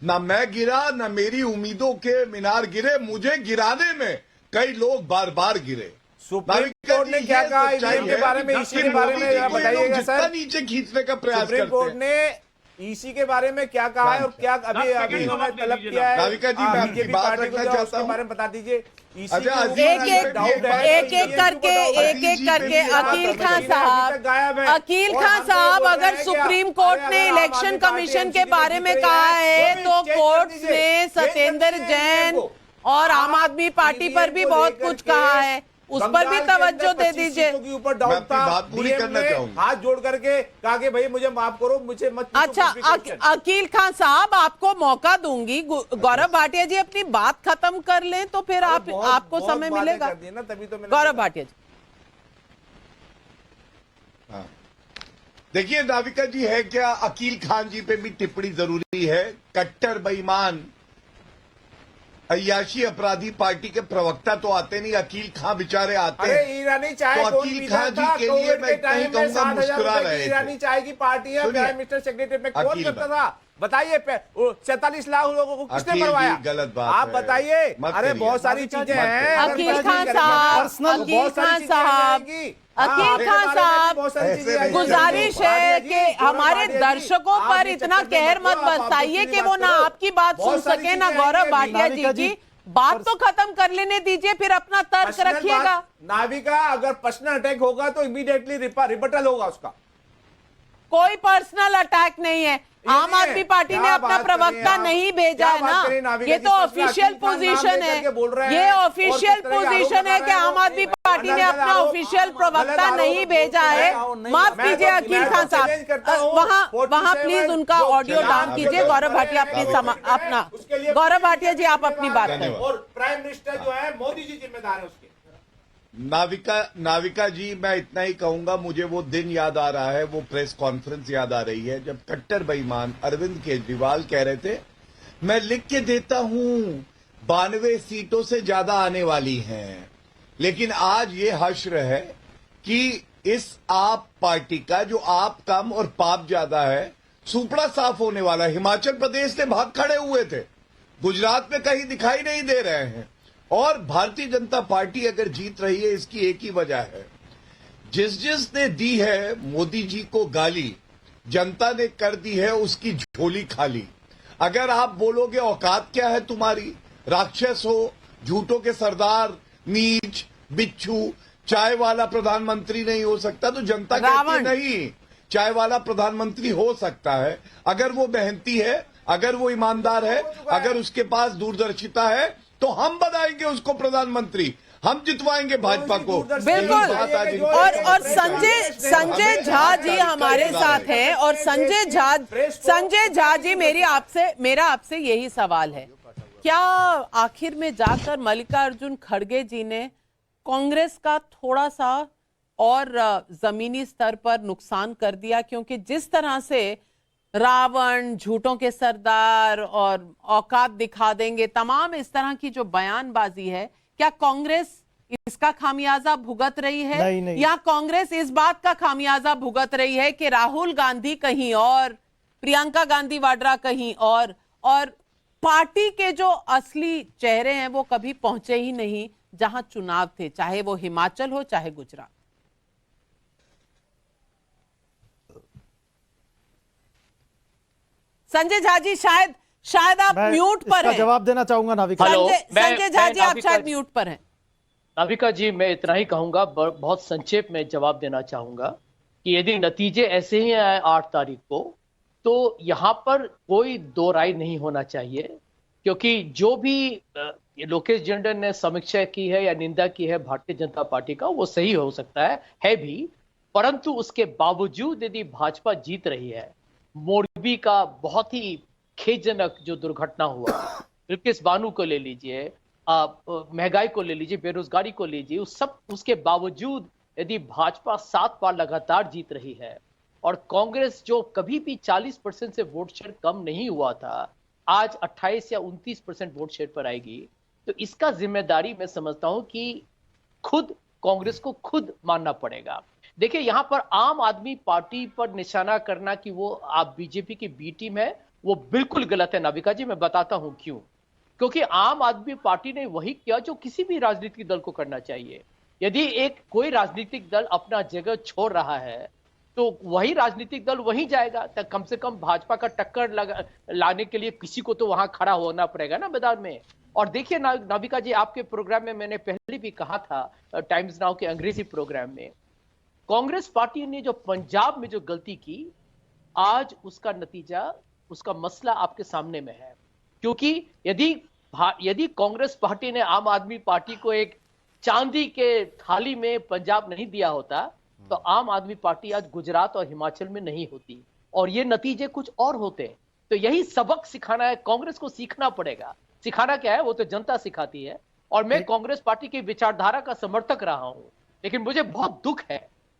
ना मैं गिरा ना मेरी उम्मीदों के मीनार गिरे, मुझे गिराने में कई लोग बार बार गिरे। सुप्रीम कोर्ट ने क्या कहा ईवीएम के बारे में, इसी के बारे में बताइएगा सर। नीचे खींचने का प्रयास करते हैं। सुप्रीम कोर्ट ने ईसी के बारे में क्या कहा है और क्या अभी अभी उन्होंने तलब किया है। नाविका जी, मैं आपकी बात रखना चाहता हूं, बारे में बता दीजिए। एक एक करके अकील खान साहब, अगर सुप्रीम कोर्ट ने इलेक्शन कमीशन के बारे में कहा है तो कोर्ट ने सत्येंद्र जैन और आम आदमी पार्टी पर भी बहुत कुछ कहा है, उस पर भी तवज्जो दे दीजिए। के ऊपर डाउट था, हाथ जोड़ करके कहा कि भाई मुझे माफ करो, मुझे मत। अच्छा, अकील खान साहब आपको मौका दूंगी, गौरव भाटिया जी अपनी बात खत्म कर लें तो फिर आपको समय मिलेगा। तभी तो गौरव भाटिया जी। देखिए नाविका जी, है क्या, अकील खान जी पे भी टिप्पणी जरूरी है। कट्टर बेईमान अय्याशी अपराधी पार्टी के प्रवक्ता तो आते नहीं, अकील खान बेचारे आते हैं। ईरानी चाय तो अकील खान जी के लिए मैं इतना ही कहूंगा, मुस्कुरा रहे थे। ईरानी चाय की पार्टी है, प्राइम मिनिस्टर सेक्रेटरी में कौन करता था बताइए। 47 लाख लोगों को किसने मरवाया, गलत बात आप बताइए। अरे बहुत सारी चीजें हैं। अकील खान साहब, गुजारिश है कि हमारे दर्शकों पर इतना कहर मत बरसाइए कि वो ना आपकी बात सुन सके ना गौरव भाटिया जी की। बात तो खत्म कर लेने दीजिए, फिर अपना तर्क रखिएगा। नाविका, अगर पर्सनल अटैक होगा तो इमीडिएटली रिबटल होगा उसका। कोई पर्सनल अटैक नहीं है, आम आदमी पार्टी ने अपना प्रवक्ता नहीं भेजा है ना, ये तो ऑफिशियल पोजीशन है, ये ऑफिशियल पोजीशन है कि आम आदमी पार्टी ने अपना ऑफिशियल प्रवक्ता नहीं भेजा है। माफ कीजिए अकील खान साहब, वहां प्लीज उनका ऑडियो डाउन कीजिए। गौरव भाटिया अपना गौरव भाटिया जी आप अपनी बात करें। और प्राइम मिनिस्टर जो है मोदी जी जिम्मेदार है उसके। नाविका जी, मैं इतना ही कहूंगा, मुझे वो दिन याद आ रहा है, वो प्रेस कॉन्फ्रेंस याद आ रही है जब कट्टर बेईमान अरविंद केजरीवाल कह रहे थे मैं लिख के देता हूं 92 सीटों से ज्यादा आने वाली हैं। लेकिन आज ये हश्र है कि इस आप पार्टी का जो आप कम और पाप ज्यादा है, सुपड़ा साफ होने वाला। हिमाचल प्रदेश से भाग खड़े हुए थे, गुजरात में कहीं दिखाई नहीं दे रहे हैं। और भारतीय जनता पार्टी अगर जीत रही है, इसकी एक ही वजह है, जिसने दी है मोदी जी को गाली, जनता ने कर दी है उसकी झोली खाली। अगर आप बोलोगे औकात क्या है तुम्हारी, राक्षस हो, झूठों के सरदार, नीच, बिच्छू, चाय वाला प्रधानमंत्री नहीं हो सकता, तो जनता कहती है नहीं, चाय वाला प्रधानमंत्री हो सकता है अगर वो मेहनती है, अगर वो ईमानदार है, अगर उसके पास दूरदर्शिता है, तो हम बनाएंगे उसको प्रधानमंत्री, हम जितवाएंगे भाजपा को। बिल्कुल। और संजय झा जी हमारे साथ हैं, और संजय झा जी मेरा आपसे यही सवाल है, क्या आखिर में जाकर मल्लिकार्जुन खड़गे जी ने कांग्रेस का थोड़ा सा और जमीनी स्तर पर नुकसान कर दिया? क्योंकि जिस तरह से रावण, झूठों के सरदार और औकात दिखा देंगे, तमाम इस तरह की जो बयानबाजी है, क्या कांग्रेस इसका खामियाजा भुगत रही है? नहीं। या कांग्रेस इस बात का खामियाजा भुगत रही है कि राहुल गांधी कहीं और, प्रियंका गांधी वाड्रा कहीं और पार्टी के जो असली चेहरे हैं वो कभी पहुंचे ही नहीं जहां चुनाव थे, चाहे वो हिमाचल हो चाहे गुजरात? संजय झा जी शायद आप म्यूट पर हैं। जवाब देना चाहूंगा नाविका। संजय झा जी आप शायद म्यूट पर हैं। नाविका जी, मैं इतना ही कहूंगा, बहुत संक्षेप में जवाब देना चाहूंगा कि यदि नतीजे ऐसे ही आए 8 तारीख को, तो यहां पर कोई दो राय नहीं होना चाहिए, क्योंकि जो भी लोकेश जिंदल ने समीक्षा की है या निंदा की है भारतीय जनता पार्टी का, वो सही हो सकता है भी, परंतु उसके बावजूद यदि भाजपा जीत रही है, मोरबी का बहुत ही खेदजनक जो दुर्घटना हुआ, बिल्किस बानो को ले लीजिए, महंगाई को ले लीजिए, बेरोजगारी को लीजिए, उसके बावजूद यदि भाजपा 7 बार लगातार जीत रही है और कांग्रेस जो कभी भी 40% से वोट शेयर कम नहीं हुआ था, आज 28 या 29% वोट शेयर पर आएगी, तो इसका जिम्मेदारी मैं समझता हूं कि खुद कांग्रेस को खुद मानना पड़ेगा। देखिए, यहां पर आम आदमी पार्टी पर निशाना करना कि वो आप बीजेपी की बी टीम है, वो बिल्कुल गलत है नाविका जी। मैं बताता हूं क्यों। क्योंकि आम आदमी पार्टी ने वही किया जो किसी भी राजनीतिक दल को करना चाहिए। यदि कोई राजनीतिक दल अपना जगह छोड़ रहा है, तो वही राजनीतिक दल वहीं जाएगा, तो कम से कम भाजपा का टक्कर लाने के लिए किसी को तो वहां खड़ा होना पड़ेगा ना मैदान में। और देखिए नाविका जी, आपके प्रोग्राम में मैंने पहले भी कहा था, टाइम्स नाउ के अंग्रेजी प्रोग्राम में, कांग्रेस पार्टी ने जो पंजाब में जो गलती की, आज उसका नतीजा, उसका मसला आपके सामने में है। क्योंकि यदि कांग्रेस पार्टी ने आम आदमी पार्टी को एक चांदी के थाली में पंजाब नहीं दिया होता, तो आम आदमी पार्टी आज गुजरात और हिमाचल में नहीं होती और ये नतीजे कुछ और होते। तो यही सबक सिखाना है, कांग्रेस को सीखना पड़ेगा। सिखाना क्या है, वो तो जनता सिखाती है। और मैं कांग्रेस पार्टी की विचारधारा का समर्थक रहा हूं, लेकिन मुझे बहुत दुख है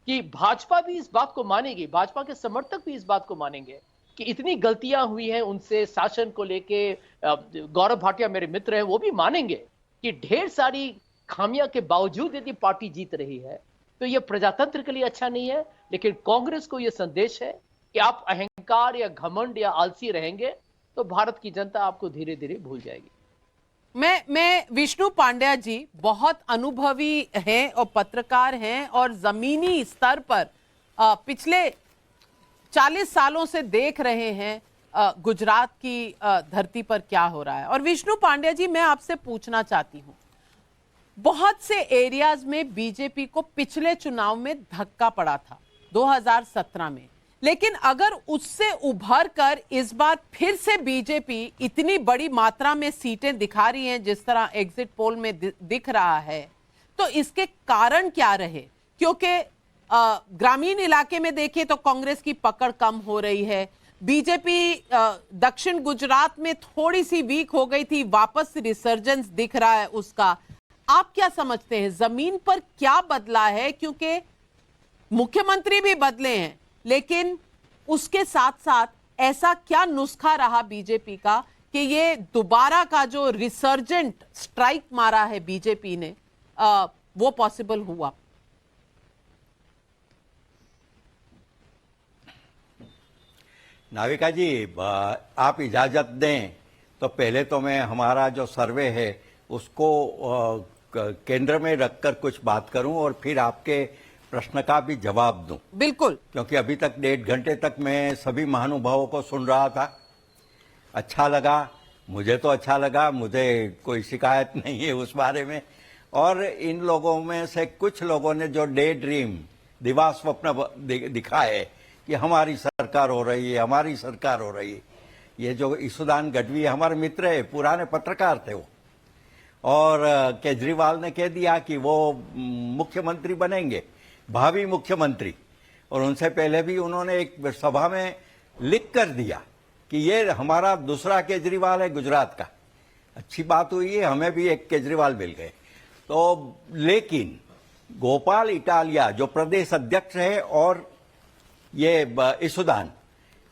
कि भाजपा भी इस बात को मानेगी, भाजपा के समर्थक भी इस बात को मानेंगे कि इतनी गलतियां हुई हैं उनसे, शासन को लेके। गौरव भाटिया मेरे मित्र हैं, वो भी मानेंगे कि ढेर सारी खामियां के बावजूद यदि पार्टी जीत रही है, तो यह प्रजातंत्र के लिए अच्छा नहीं है। लेकिन कांग्रेस को यह संदेश है कि आप अहंकार या घमंड या आलसी रहेंगे, तो भारत की जनता आपको धीरे धीरे भूल जाएगी। मैं विष्णु पांड्या जी बहुत अनुभवी हैं और पत्रकार हैं और जमीनी स्तर पर पिछले 40 सालों से देख रहे हैं गुजरात की धरती पर क्या हो रहा है। और विष्णु पांड्या जी, मैं आपसे पूछना चाहती हूं, बहुत से एरियाज में बीजेपी को पिछले चुनाव में धक्का पड़ा था 2017 में, लेकिन अगर उससे उभर कर इस बार फिर से बीजेपी इतनी बड़ी मात्रा में सीटें दिखा रही हैं जिस तरह एग्जिट पोल में दिख रहा है, तो इसके कारण क्या रहे? क्योंकि ग्रामीण इलाके में देखिए तो कांग्रेस की पकड़ कम हो रही है, बीजेपी दक्षिण गुजरात में थोड़ी सी वीक हो गई थी, वापस रिसर्जेंस दिख रहा है उसका। आप क्या समझते हैं, जमीन पर क्या बदला है? क्योंकि मुख्यमंत्री भी बदले हैं, लेकिन उसके साथ साथ ऐसा क्या नुस्खा रहा बीजेपी का कि ये दोबारा का जो रिसर्जेंट स्ट्राइक मारा है बीजेपी ने, वो पॉसिबल हुआ? नाविका जी, आप इजाज़त दें तो पहले तो मैं हमारा जो सर्वे है उसको केंद्र में रखकर कुछ बात करूं और फिर आपके प्रश्न का भी जवाब दूं, बिल्कुल। क्योंकि अभी तक 1.5 घंटे तक मैं सभी महानुभावों को सुन रहा था। अच्छा लगा, मुझे तो अच्छा लगा, मुझे कोई शिकायत नहीं है उस बारे में। और इन लोगों में से कुछ लोगों ने जो डे ड्रीम, दिवा स्वप्न दिखाए कि हमारी सरकार हो रही है, हमारी सरकार हो रही है। ये जो ईसुदान गढ़वी हमारे मित्र है, पुराने पत्रकार थे वो, और केजरीवाल ने कह दिया कि वो मुख्यमंत्री बनेंगे, भावी मुख्यमंत्री। और उनसे पहले भी उन्होंने एक सभा में लिख कर दिया कि ये हमारा दूसरा केजरीवाल है गुजरात का। अच्छी बात हुई है, हमें भी एक केजरीवाल मिल गए। तो लेकिन गोपाल इटालिया जो प्रदेश अध्यक्ष है और ये ईसुदान,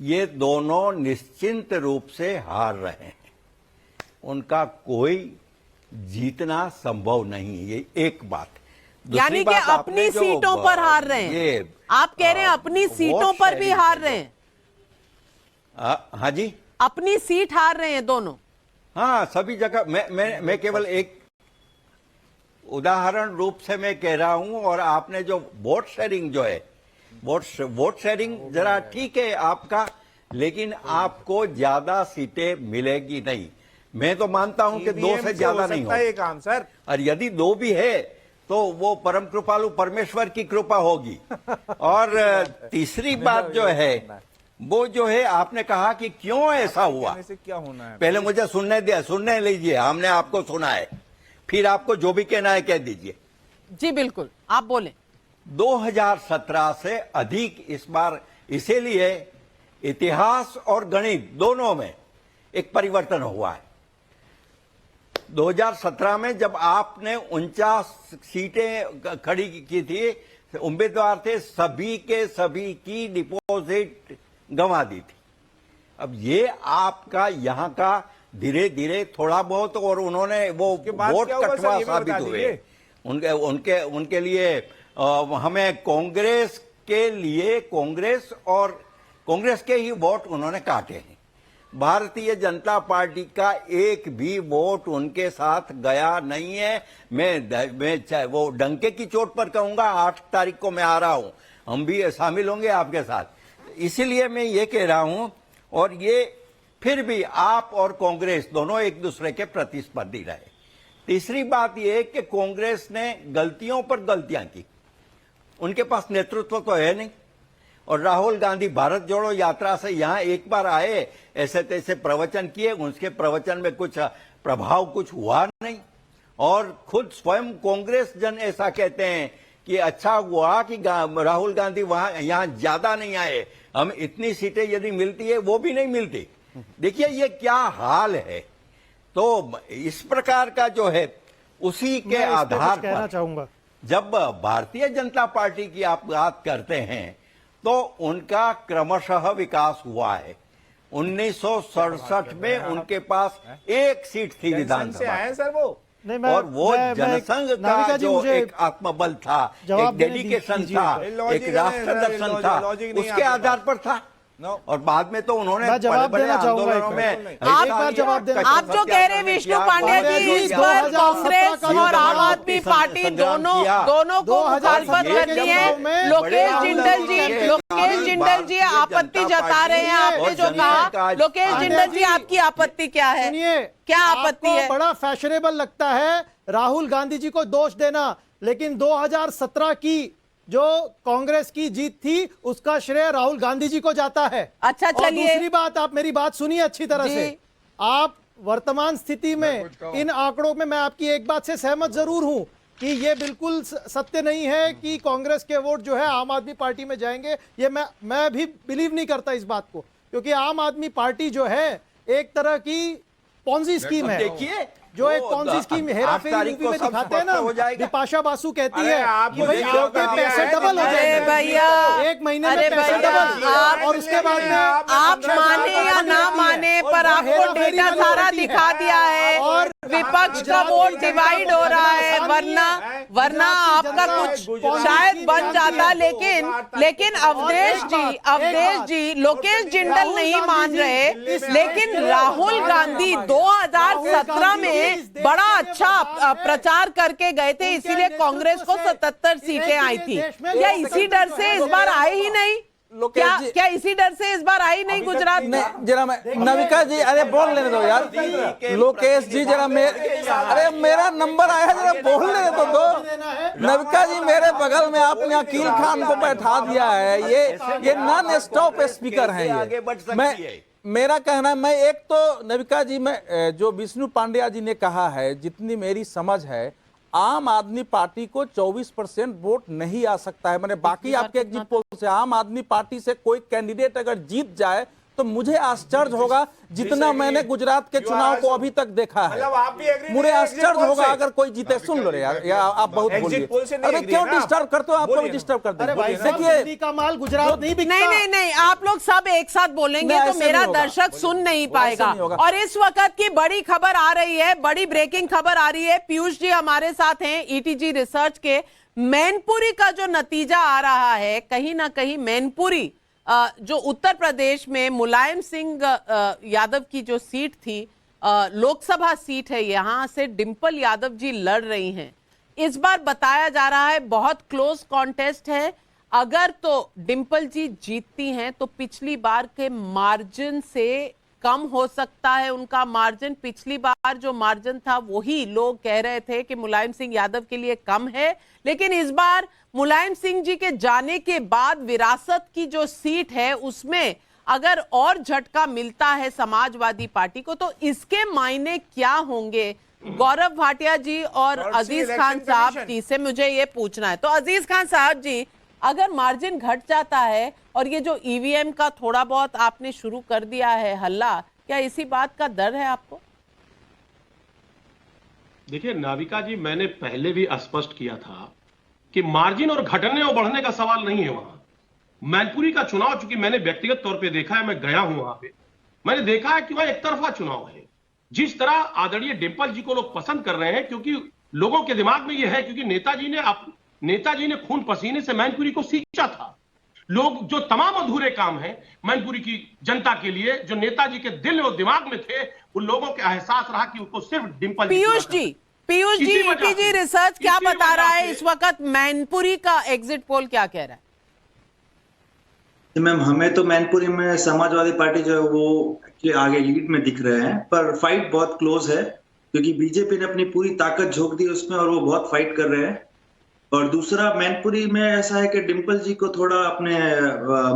ये दोनों निश्चिंत रूप से हार रहे हैं। उनका कोई जीतना संभव नहीं, ये एक बात। यानी कि अपनी सीटों पर हार रहे हैं। आप कह रहे हैं अपनी सीटों पर भी हार रहे हैं? हाँ जी, अपनी सीट हार रहे हैं दोनों। हाँ, सभी जगह। मैं केवल एक उदाहरण रूप से मैं कह रहा हूं। और आपने जो वोट शेयरिंग जो है, वोट शेयरिंग जरा ठीक है आपका, लेकिन आपको ज्यादा सीटें मिलेगी नहीं। मैं तो मानता हूं कि 2 से ज्यादा नहीं हो ये काम सर। और यदि 2 भी है तो वो परम कृपालु परमेश्वर की कृपा होगी। और तीसरी बात जो है, वो जो है आपने कहा कि क्यों ऐसा हुआ, क्या होना है? पहले मुझे सुनने लीजिए। हमने आपको सुना है, फिर आपको जो भी कहना है कह दीजिए। जी बिल्कुल, आप बोले। 2017 से अधिक इस बार इसीलिए इतिहास और गणित दोनों में एक परिवर्तन हुआ है। 2017 में जब आपने 49 सीटें खड़ी की थी, उम्मीदवार थे, सभी के सभी की डिपॉजिट गंवा दी थी। अब ये आपका यहाँ का धीरे धीरे थोड़ा बहुत, और उन्होंने वो वोट कटवा साबित हुए उनके लिए। हमें कांग्रेस के लिए कांग्रेस के ही वोट उन्होंने काटे हैं। भारतीय जनता पार्टी का एक भी वोट उनके साथ गया नहीं है। मैं वो डंके की चोट पर कहूंगा, 8 तारीख को मैं आ रहा हूं, हम भी शामिल होंगे आपके साथ। इसीलिए मैं ये कह रहा हूं। और ये फिर भी आप और कांग्रेस दोनों एक दूसरे के प्रतिस्पर्धी रहे। तीसरी बात यह कि कांग्रेस ने गलतियों पर गलतियां की, उनके पास नेतृत्व तो है नहीं। और राहुल गांधी भारत जोड़ो यात्रा से यहां एक बार आए, ऐसे तैसे प्रवचन किए, उसके प्रवचन में कुछ प्रभाव कुछ हुआ नहीं। और खुद स्वयं कांग्रेस जन ऐसा कहते हैं कि अच्छा हुआ कि राहुल गांधी यहां ज्यादा नहीं आए, हम इतनी सीटें यदि मिलती है वो भी नहीं मिलती। देखिए ये क्या हाल है। तो इस प्रकार का जो है, उसी के आधार पर चाहूंगा, जब भारतीय जनता पार्टी की आप बात करते हैं तो उनका क्रमशः विकास हुआ है। 1967 में उनके पास 1 सीट थी विधानसभा आए सर वो। और वो जनसंघ का जो एक आत्मबल था, एक डेडिकेशन था, एक राष्ट्र दर्शन था, उसके आधार पर था। और बाद में तो उन्होंने बड़े-बड़े आंदोलनों में आप जो कह रहे विष्णु पांड्या जी, इस पर कांग्रेस और आम आदमी पार्टी दोनों को मुखालफत करती है। लोकेश जिंदल जी आपत्ति जता रहे हैं। आपने जो कहा, लोकेश जिंदल जी आपकी आपत्ति क्या है? क्या आपत्ति है? बड़ा फैशनेबल लगता है राहुल गांधी जी को दोष देना, लेकिन 2017 की जो कांग्रेस की जीत थी उसका श्रेय राहुल गांधी जी को जाता है। अच्छा चलिए, दूसरी बात, आप मेरी बात सुनिए अच्छी तरह से। आप वर्तमान स्थिति में इन आंकड़ों में मैं आपकी एक बात से सहमत जरूर हूं कि ये बिल्कुल सत्य नहीं है कि कांग्रेस के वोट जो है आम आदमी पार्टी में जाएंगे। ये मैं भी बिलीव नहीं करता इस बात को, क्योंकि आम आदमी पार्टी जो है एक तरह की पॉन्जी स्कीम है। देखिए जो एक पॉन्जी स्कीम हेराफेरी मूवी में दिखाते हैं ना, बिपाशा बासु कहती है कि भाई आपके पैसे डबल हो जाएंगे भैया, 1 महीने में पैसे डबल। और उसके बाद में आप माने या ना माने, पर आपको डेटा सारा दिखा दिया है। और विपक्ष का वोट डिवाइड हो रहा है, वरना आपका कुछ शायद बन जाता। लेकिन अवधेश जी लोकेश जिंदल नहीं मान रहे, लेकिन राहुल गांधी 2017 में बड़ा अच्छा प्रचार करके गए थे, इसीलिए कांग्रेस को 77 सीटें आई थी। क्या इसी डर से इस बार आए ही नहीं? क्या इसी डर से इस बार आई नहीं गुजरात में? जरा मैं नविका जी, अरे बोल लेने दो यार। लोकेश जी जरा अरे मेरा नंबर आया, जरा बोल लेने तो दो। नविका जी मेरे बगल में आपने अकील खान को बैठा दिया है, ये नॉन स्टॉप स्पीकर हैं ये। मेरा कहना है, मैं एक तो नविका जी में जो विष्णु पांड्या जी ने कहा है, जितनी मेरी समझ है, आम आदमी पार्टी को 24% वोट नहीं आ सकता है। मैंने बाकी आपके एग्जिट पोल से आम आदमी पार्टी से कोई कैंडिडेट अगर जीत जाए तो मुझे आश्चर्य होगा, जितना मैंने गुजरात के चुनाव को अभी तक देखा है, मुझे आश्चर्य होगा अगर कोई जीते। सुन लो यार, आप बहुत बोलिए। अरे क्यों डिस्टर्ब करते हो? आपको भी डिस्टर्ब कर देखिए का माल गुजरात नहीं बिकता। नहीं, आप लोग सब एक साथ बोलेंगे तो मेरा दर्शक सुन नहीं पाएगा। और इस वक्त की बड़ी खबर आ रही है, बड़ी ब्रेकिंग खबर आ रही है। पीयूष जी हमारे साथ हैं, ईटीजी रिसर्च के। मैनपुरी का जो नतीजा आ रहा है, कहीं ना कहीं मैनपुरी जो उत्तर प्रदेश में मुलायम सिंह यादव की जो सीट थी, लोकसभा सीट है, यहां से डिंपल यादव जी लड़ रही हैं। इस बार बताया जा रहा है बहुत क्लोज कॉन्टेस्ट है। अगर तो डिंपल जी जीतती हैं तो पिछली बार के मार्जिन से कम हो सकता है उनका मार्जिन। पिछली बार जो मार्जिन था वही लोग कह रहे थे कि मुलायम सिंह यादव के लिए कम है, लेकिन इस बार मुलायम सिंह जी के जाने के बाद विरासत की जो सीट है उसमें अगर और झटका मिलता है समाजवादी पार्टी को तो इसके मायने क्या होंगे? गौरव भाटिया जी और अजीज खान साहब जी से मुझे ये पूछना है। तो अजीज खान साहब जी, अगर मार्जिन घट जाता है और ये जो ईवीएम का थोड़ा बहुत आपने शुरू कर दिया है हल्ला, क्या इसी बात का डर है आपको? देखिए नाविका जी, मैंने पहले भी स्पष्ट किया था कि मार्जिन और घटने और बढ़ने का सवाल नहीं है। वहां मैनपुरी का चुनाव, चूंकि मैंने व्यक्तिगत तौर पे देखा है, मैं गया हूं वहां पे, मैंने देखा है कि वह एक तरफा चुनाव है। जिस तरह आदरणीय डिंपल जी को लोग पसंद कर रहे हैं, क्योंकि लोगों के दिमाग में यह है, क्योंकि नेताजी ने खून पसीने से मैनपुरी को सींचा था। लोग जो तमाम अधूरे काम हैं मैनपुरी की जनता के लिए, जो नेताजी के दिल और दिमाग में थे, उन लोगों के एहसास रहा कि उनको सिर्फ डिंपल। पीयूष जी, ईटीजी रिसर्च क्या बता रहा है इस वक्त? मैनपुरी का एग्जिट पोल क्या कह रहा है? मैम, हमें तो मैनपुरी में समाजवादी पार्टी जो है वो आगे लीड में दिख रहे हैं, पर फाइट बहुत क्लोज है, क्योंकि बीजेपी ने अपनी पूरी ताकत झोंक दी उसमें और वो बहुत फाइट कर रहे हैं। और दूसरा, मैनपुरी में ऐसा है कि डिंपल जी को थोड़ा अपने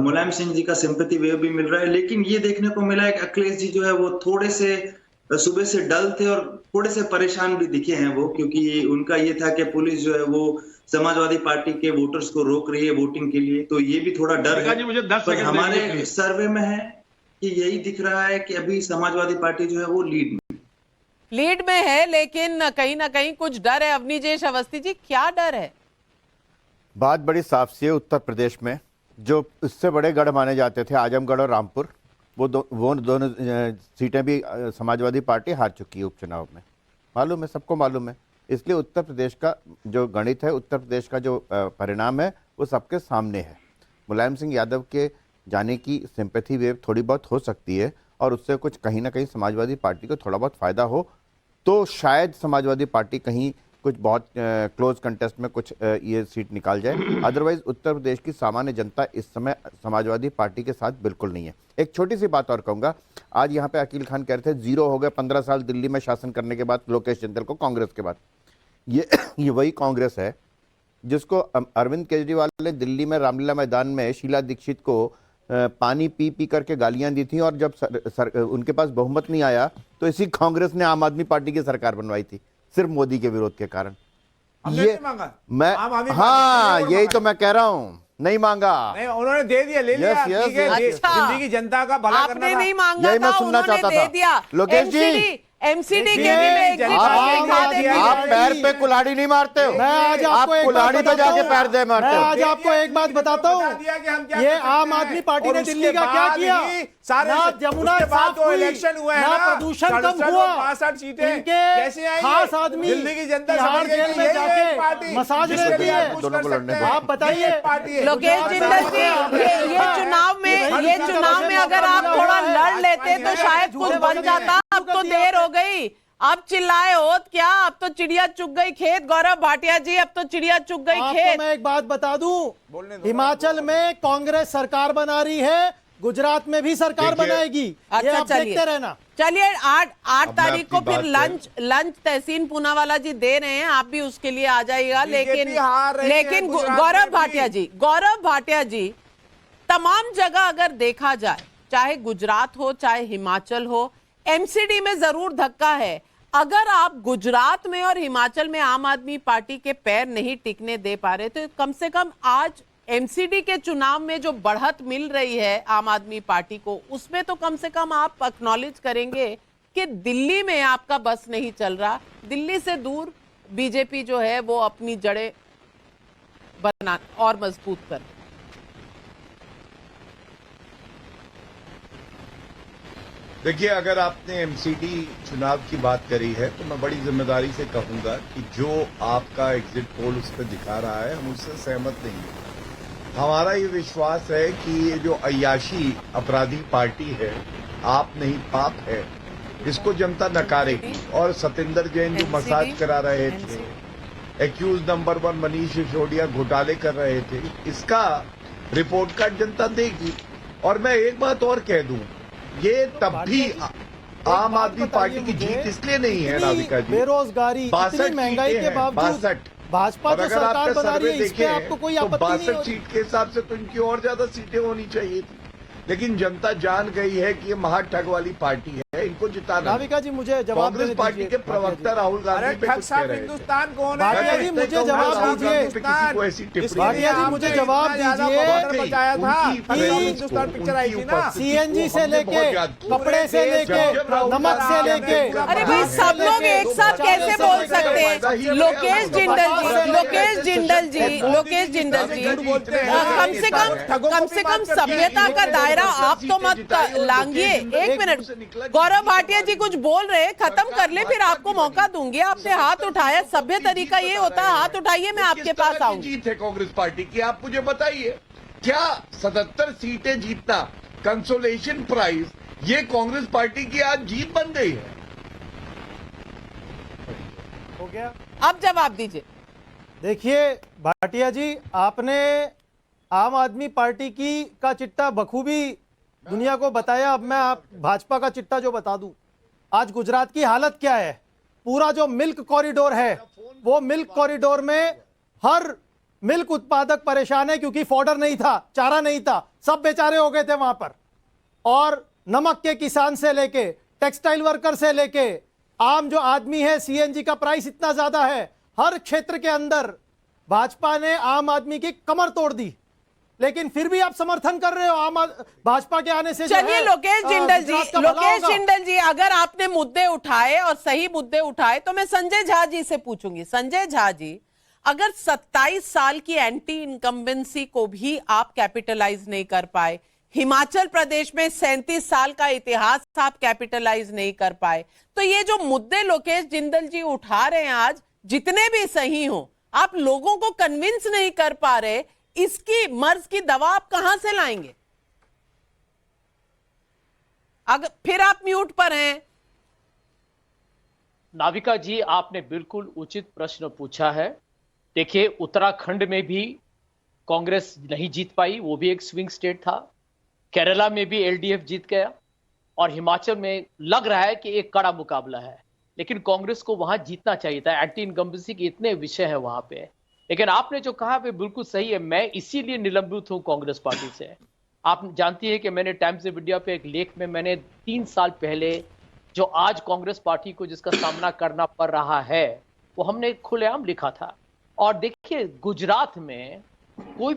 मुलायम सिंह जी का सिंपैथी वेव भी मिल रहा है, लेकिन ये देखने को मिला है कि अखिलेश जी जो है वो थोड़े से सुबह से डल थे और थोड़े से परेशान भी दिखे हैं वो, क्योंकि उनका ये था कि पुलिस जो है वो समाजवादी पार्टी के वोटर्स को रोक रही है वोटिंग के लिए, तो ये भी थोड़ा डर है। मुझे 10 पर हमारे सर्वे में है कि यही दिख रहा है कि अभी समाजवादी पार्टी जो है वो लीड में है, लेकिन कहीं ना कहीं कुछ डर है। अवनीजेश अवस्थी जी, क्या डर है? बात बड़ी साफ सी है। उत्तर प्रदेश में जो इससे बड़े गढ़ माने जाते थे, आजमगढ़ और रामपुर, वो दोनों सीटें भी समाजवादी पार्टी हार चुकी है उपचुनाव में। मालूम है, सबको मालूम है। इसलिए उत्तर प्रदेश का जो गणित है, उत्तर प्रदेश का जो परिणाम है, वो सबके सामने है। मुलायम सिंह यादव के जाने की सिंपैथी वेव थोड़ी बहुत हो सकती है और उससे कुछ कहीं ना कहीं समाजवादी पार्टी को थोड़ा बहुत फायदा हो तो शायद समाजवादी पार्टी कहीं कुछ बहुत क्लोज कंटेस्ट में कुछ ये सीट निकाल जाए। अदरवाइज उत्तर प्रदेश की सामान्य जनता इस समय समाजवादी पार्टी के साथ बिल्कुल नहीं है। एक छोटी सी बात और कहूँगा, आज यहाँ पे अकील खान कह रहे थे 0 हो गए 15 साल दिल्ली में शासन करने के बाद लोकेश जिंदल को, कांग्रेस के बाद। ये वही कांग्रेस है जिसको अरविंद केजरीवाल ने दिल्ली में रामलीला मैदान में शीला दीक्षित को पानी पी करके गालियां दी थी और जब उनके पास बहुमत नहीं आया तो इसी कांग्रेस ने आम आदमी पार्टी की सरकार बनवाई थी, सिर्फ मोदी के विरोध के कारण। ये मैं हाँ, यही तो मैं कह रहा हूँ, नहीं मांगा। नहीं, उन्होंने दे दिया, ले लिया। अच्छा, दिल्ली की जनता का भला करना आपने नहीं मांगा यही मैं था, सुनना उन्होंने चाहता दे था। दिया। लोकेश जी, एमसीडी के भी में एग्जिट आप पोल दिखा देती हूँ। आप पैर पे कुल्हाड़ी नहीं मारते हो, मैं आज आपको एक बात कुल्हाड़ी पे बताता जाके हूं। पैर दे मारते मैं हो। आज आपको एक बात बताता हूँ, ये आम आदमी पार्टी ने दिल्ली का क्या किया, ना जमुना साफ हुई, इलेक्शन हुए हैं ना ना, प्रदूषण कम हुआ, 62 सीटें इनके कैसे आएंगे? खास आदमी दिल्ली की जनता तिहाड़ समझेगी जेल में यही जाके एक पार्टी मसाज जिसके लेती लिए है। आप कुछ दोनों कर को लड़ने सकते दो। हैं। आप बताइए। ये एक पार्टी है। लोकेश जिंदल जी, ये चुनाव में अगर आप थोड़ा लड़ लेते तो शायद कुछ बन जाता। अब तो देर हो गई, अब चिल्लाए होत क्या, अब तो चिड़िया चुग गई खेत। गौरव भाटिया जी, अब तो चिड़िया चुग गई आपको खेत। मैं एक बात बता दूं, हिमाचल में कांग्रेस सरकार बना रही है, गुजरात में भी सरकार देखिए, बनाएगी, ये अच्छा आप चलिए, देखते रहना। चलिए 8 अब मैं तारीख को आपकी फिर बात लंच तहसीन पूनावाला जी दे रहे हैं, आप भी उसके लिए आ जाइएगा। बीजेपी हार रही है लेकिन गुजरात गौरव में भी। भाटिया जी, तमाम जगह अगर देखा जाए, चाहे गुजरात हो चाहे हिमाचल हो, एमसीडी में जरूर धक्का है। अगर आप गुजरात में और हिमाचल में आम आदमी पार्टी के पैर नहीं टिकने दे पा रहे, तो कम से कम आज एमसीडी के चुनाव में जो बढ़त मिल रही है आम आदमी पार्टी को, उसमें तो कम से कम आप एक्नॉलेज करेंगे कि दिल्ली में आपका बस नहीं चल रहा। दिल्ली से दूर बीजेपी जो है वो अपनी जड़ें बना और मजबूत कर। देखिए, अगर आपने एमसीडी चुनाव की बात करी है तो मैं बड़ी जिम्मेदारी से कहूंगा कि जो आपका एग्जिट पोल उस पर दिखा रहा है, हम उससे सहमत नहीं हैं। हमारा ये विश्वास है कि ये जो अय्याशी अपराधी पार्टी है, आप नहीं पाप है, इसको जनता नकारेगी। और सतेंद्र जैन जो मसाज करा रहे थे, एक्यूज नंबर 1 मनीष सिसोदिया घोटाले कर रहे थे, इसका रिपोर्ट कार्ड जनता देगी। और मैं एक बात और कह दूं, ये तब भी आम आदमी पार्टी की जीत इसलिए नहीं है नाविका जी, बेरोजगारी, इतनी महंगाई के बावजूद 62 भाजपा जो सरकार बना रही है, इस पे आपको कोई तो आपत्ति नहीं 62 होती? सीट के हिसाब से तो इनकी और ज्यादा सीटें होनी चाहिए थी। लेकिन जनता जान गई है कि ये महाठग वाली पार्टी है, इनको जिताना। नाविका जी, मुझे जवाब कांग्रेस देने पार्टी दीजिए। के प्रवक्ता राहुल गांधी अरे पे ठग कुछ कह साहब, रहे थे। हिंदुस्तान कौन है? भाटिया जी, मुझे जवाब राहुल दीजिए। गांधी पे किसी को ऐसी टिप्पणी भाटिया जी, मुझे जवाब दीजिए। बचाया था उनकी ठग साहब, हिंदुस्तान पिक्चर आई थी ना। सीएनजी से लेके, कपड़े से लेके, नमक से लेके, अरे भाई, सब लोग एक साथ कैसे बोल सकते हैं? लोकेश जिंदल जी, कम से कम सभ्यता का दायरा आप तो मत लांघिए। एक मिनट, गौरव भाटिया जी कुछ बोल रहे, खत्म कर ले, फिर आपको मौका दूंगी। आपने हाथ उठाया, सभ्य तरीका ये होता है, हाथ उठाइए, मैं आपके पास आऊंगी। जीत है कांग्रेस पार्टी की, आप मुझे बताइए। क्या 77 सीटें जीतना कंसोलेशन प्राइज, ये कांग्रेस पार्टी की आज जीत बन गई है? हो गया। अब जवाब दीजिए। देखिए भाटिया जी, आपने आम आदमी पार्टी की का चिट्टा बखूबी दुनिया को बताया। अब मैं आप भाजपा का चिट्टा जो बता दूं, आज गुजरात की हालत क्या है। पूरा जो मिल्क कॉरिडोर है, वो मिल्क कॉरिडोर में हर मिल्क उत्पादक परेशान है, क्योंकि फॉडर नहीं था, चारा नहीं था, सब बेचारे हो गए थे वहां पर। और नमक के किसान से लेके, टेक्सटाइल वर्कर से लेके, आम जो आदमी है, सीएनजी का प्राइस इतना ज्यादा है। हर क्षेत्र के अंदर भाजपा ने आम आदमी की कमर तोड़ दी, लेकिन फिर भी आप समर्थन कर रहे हो भाजपा के आने से। चलिए लोकेश जिंदल जी, अगर आपने मुद्दे उठाए और सही मुद्दे उठाए, तो मैं संजय झा जी से पूछूंगी। संजय झा जी, अगर 27 साल की एंटी इनकम्बेंसी को भी आप कैपिटलाइज नहीं कर पाए, हिमाचल प्रदेश में 37 साल का इतिहास आप कैपिटलाइज नहीं कर पाए, तो ये जो मुद्दे लोकेश जिंदल जी उठा रहे हैं आज, जितने भी सही हो, आप लोगों को कन्विंस नहीं कर पा रहे, इसकी मर्ज की दवा आप कहां से लाएंगे? अगर फिर आप म्यूट पर हैं। नाविका जी, आपने बिल्कुल उचित प्रश्न पूछा है। देखिए, उत्तराखंड में भी कांग्रेस नहीं जीत पाई, वो भी एक स्विंग स्टेट था। केरला में भी एलडीएफ जीत गया, और हिमाचल में लग रहा है कि एक कड़ा मुकाबला है, लेकिन कांग्रेस को वहां जीतना चाहिए था। एंटी इनकम्बेंसी के इतने विषय है वहां पे, लेकिन आपने जो कहा वे बिल्कुल सही है। मैं इसीलिए निलंबित हूं कांग्रेस पार्टी से। आप जानती है कि मैंने टाइम्स ऑफ इंडिया पे एक लेख में मैंने 3 साल पहले जो आज कांग्रेस पार्टी को जिसका सामना करना पड़ रहा है, वो हमने खुलेआम लिखा था। और देखिए, गुजरात में कोई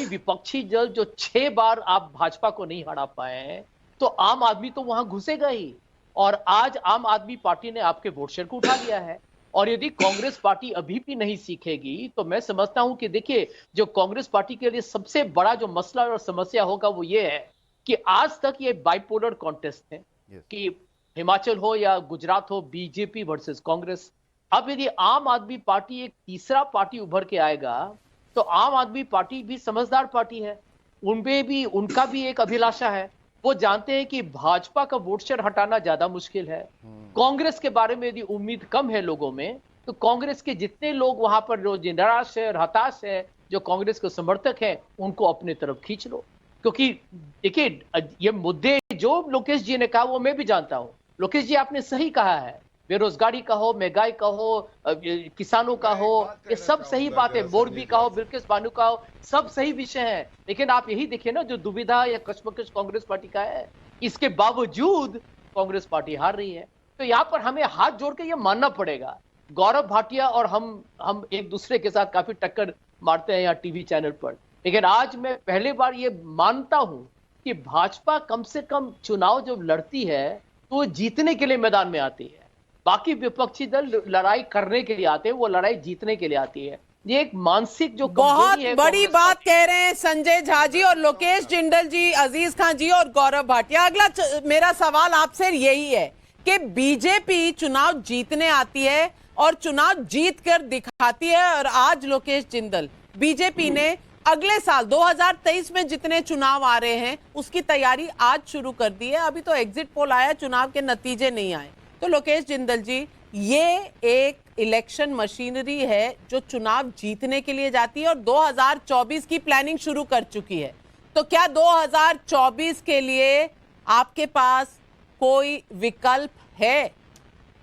विपक्षी दल जो 6 बार आप भाजपा को नहीं हरा पाए हैं, तो आम आदमी तो वहां घुसेगा ही। और आज आम आदमी पार्टी ने आपके वोट शेयर को उठा लिया है। और यदि कांग्रेस पार्टी अभी भी नहीं सीखेगी तो मैं समझता हूं कि देखिए, जो कांग्रेस पार्टी के लिए सबसे बड़ा जो मसला और समस्या होगा वो ये है कि आज तक ये बाइपोलर कॉन्टेस्ट है कि हिमाचल हो या गुजरात हो, बीजेपी वर्सेस कांग्रेस। अब यदि आम आदमी पार्टी एक तीसरा पार्टी उभर के आएगा तो आम आदमी पार्टी भी समझदार पार्टी है, उनका भी एक अभिलाषा है। वो जानते हैं कि भाजपा का वोट शेयर हटाना ज्यादा मुश्किल है। कांग्रेस के बारे में यदि उम्मीद कम है लोगों में, तो कांग्रेस के जितने लोग वहां पर जो निराश है और हताश है, जो कांग्रेस के समर्थक हैं, उनको अपने तरफ खींच लो। क्योंकि देखिए, ये मुद्दे जो लोकेश जी ने कहा वो मैं भी जानता हूं। लोकेश जी, आपने सही कहा है, बेरोजगारी का हो, महंगाई का हो, किसानों का हो, ये सब सही बात है, मोरबी का हो, बिल्किस बानो का हो, सब सही विषय है। लेकिन आप यही देखिए ना, जो दुविधा या कश्मकश कांग्रेस पार्टी का है, इसके बावजूद कांग्रेस पार्टी हार रही है। तो यहाँ पर हमें हाथ जोड़ के ये मानना पड़ेगा, गौरव भाटिया और हम एक दूसरे के साथ काफी टक्कर मारते हैं यहाँ टीवी चैनल पर, लेकिन आज मैं पहली बार ये मानता हूं कि भाजपा कम से कम चुनाव जब लड़ती है तो वो जीतने के लिए मैदान में आती है। बाकी विपक्षी दल लड़ाई करने के लिए आते हैं, वो लड़ाई जीतने के लिए आती है। ये एक मानसिक जो बहुत है, बड़ी बात कह रहे हैं संजय झा जी और लोकेश जिंदल जी, अजीज खान जी और गौरव भाटिया। अगला मेरा सवाल आपसे यही है कि बीजेपी चुनाव जीतने आती है और चुनाव जीत कर दिखाती है, और आज लोकेश जिंदल, बीजेपी ने अगले साल 2023 में जितने चुनाव आ रहे हैं उसकी तैयारी आज शुरू कर दी है। अभी तो एग्जिट पोल आया, चुनाव के नतीजे नहीं आए। तो लोकेश जिंदल जी, ये एक इलेक्शन मशीनरी है जो चुनाव जीतने के लिए जाती है और 2024 की प्लानिंग शुरू कर चुकी है। तो क्या 2024 के लिए आपके पास कोई विकल्प है?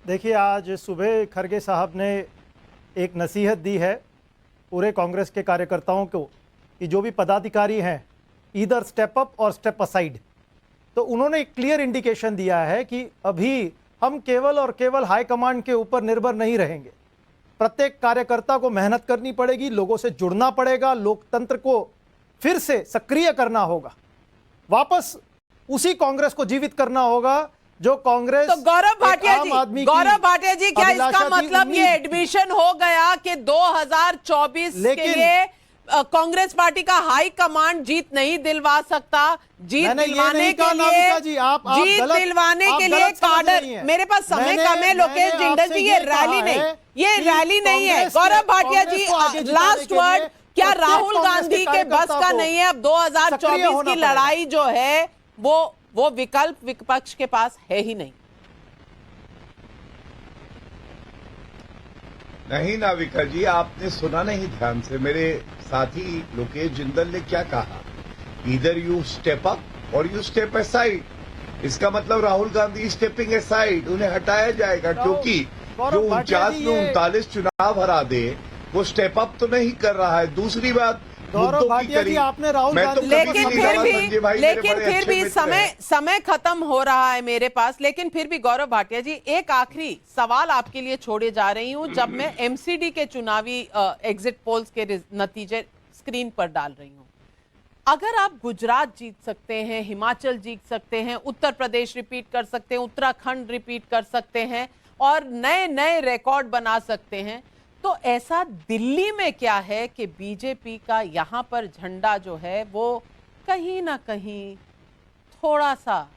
देखिए, आज सुबह खरगे साहब ने एक नसीहत दी है पूरे कांग्रेस के कार्यकर्ताओं को कि जो भी पदाधिकारी हैं, इधर स्टेप अप और स्टेप असाइड। तो उन्होंने एक क्लियर इंडिकेशन दिया है कि अभी हम केवल और केवल हाईकमांड के ऊपर निर्भर नहीं रहेंगे। प्रत्येक कार्यकर्ता को मेहनत करनी पड़ेगी, लोगों से जुड़ना पड़ेगा, लोकतंत्र को फिर से सक्रिय करना होगा, वापस उसी कांग्रेस को जीवित करना होगा जो कांग्रेस। तो गौरव भाटिया जी, क्या इसका मतलब ये एडमिशन हो गया कि 2024 के लिए कांग्रेस पार्टी का हाई कमांड जीत नहीं दिलवा सकता? जीत दिलवाने के लिए काडर, मेरे पास समय कम है लोकेश जिंदल जी, ये रैली नहीं है। गौरव भाटिया जी, लास्ट वर्ड, क्या राहुल गांधी के बस का नहीं है? अब 2024 की लड़ाई जो है वो विकल्प विपक्ष के पास है ही नहीं। नहीं नाविका जी, आपने सुना नहीं ध्यान से। मेरे साथी लोकेश जिंदल ने क्या कहा, इधर यू स्टेप अप और यू स्टेप असाइड। इसका मतलब राहुल गांधी स्टेपिंग असाइड, उन्हें हटाया जाएगा, क्योंकि जो 49 में 39 चुनाव हरा दे वो स्टेप अप तो नहीं कर रहा है। दूसरी बात, गौरव भाटिया जी, आपने राहुल गांधी, लेकिन फिर भी समय खत्म हो रहा है मेरे पास, लेकिन फिर भी गौरव भाटिया जी, एक आखिरी सवाल आपके लिए छोड़े जा रही हूं। जब मैं एमसीडी के चुनावी एग्जिट पोल्स के नतीजे स्क्रीन पर डाल रही हूं, अगर आप गुजरात जीत सकते हैं, हिमाचल जीत सकते हैं, उत्तर प्रदेश रिपीट कर सकते हैं, उत्तराखंड रिपीट कर सकते हैं और नए नए रिकॉर्ड बना सकते हैं, तो ऐसा दिल्ली में क्या है कि बीजेपी का यहां पर झंडा जो है वो कहीं ना कहीं थोड़ा सा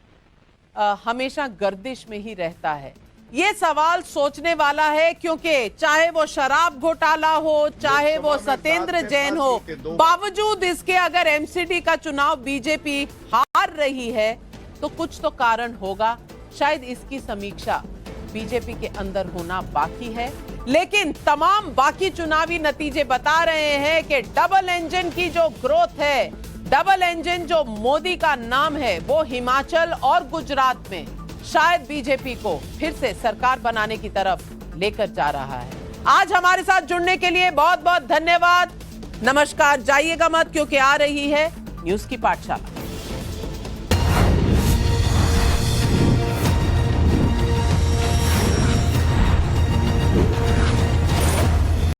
हमेशा गर्दिश में ही रहता है? ये सवाल सोचने वाला है, क्योंकि चाहे वो शराब घोटाला हो, चाहे वो सत्येंद्र जैन हो, बावजूद इसके अगर एमसीडी का चुनाव बीजेपी हार रही है तो कुछ तो कारण होगा। शायद इसकी समीक्षा बीजेपी के अंदर होना बाकी है, लेकिन तमाम बाकी चुनावी नतीजे बता रहे हैं कि डबल इंजन की जो ग्रोथ है, डबल इंजन जो मोदी का नाम है, वो हिमाचल और गुजरात में शायद बीजेपी को फिर से सरकार बनाने की तरफ लेकर जा रहा है। आज हमारे साथ जुड़ने के लिए बहुत बहुत धन्यवाद। नमस्कार, जाइएगा मत, क्योंकि आ रही है न्यूज की पाठशाला।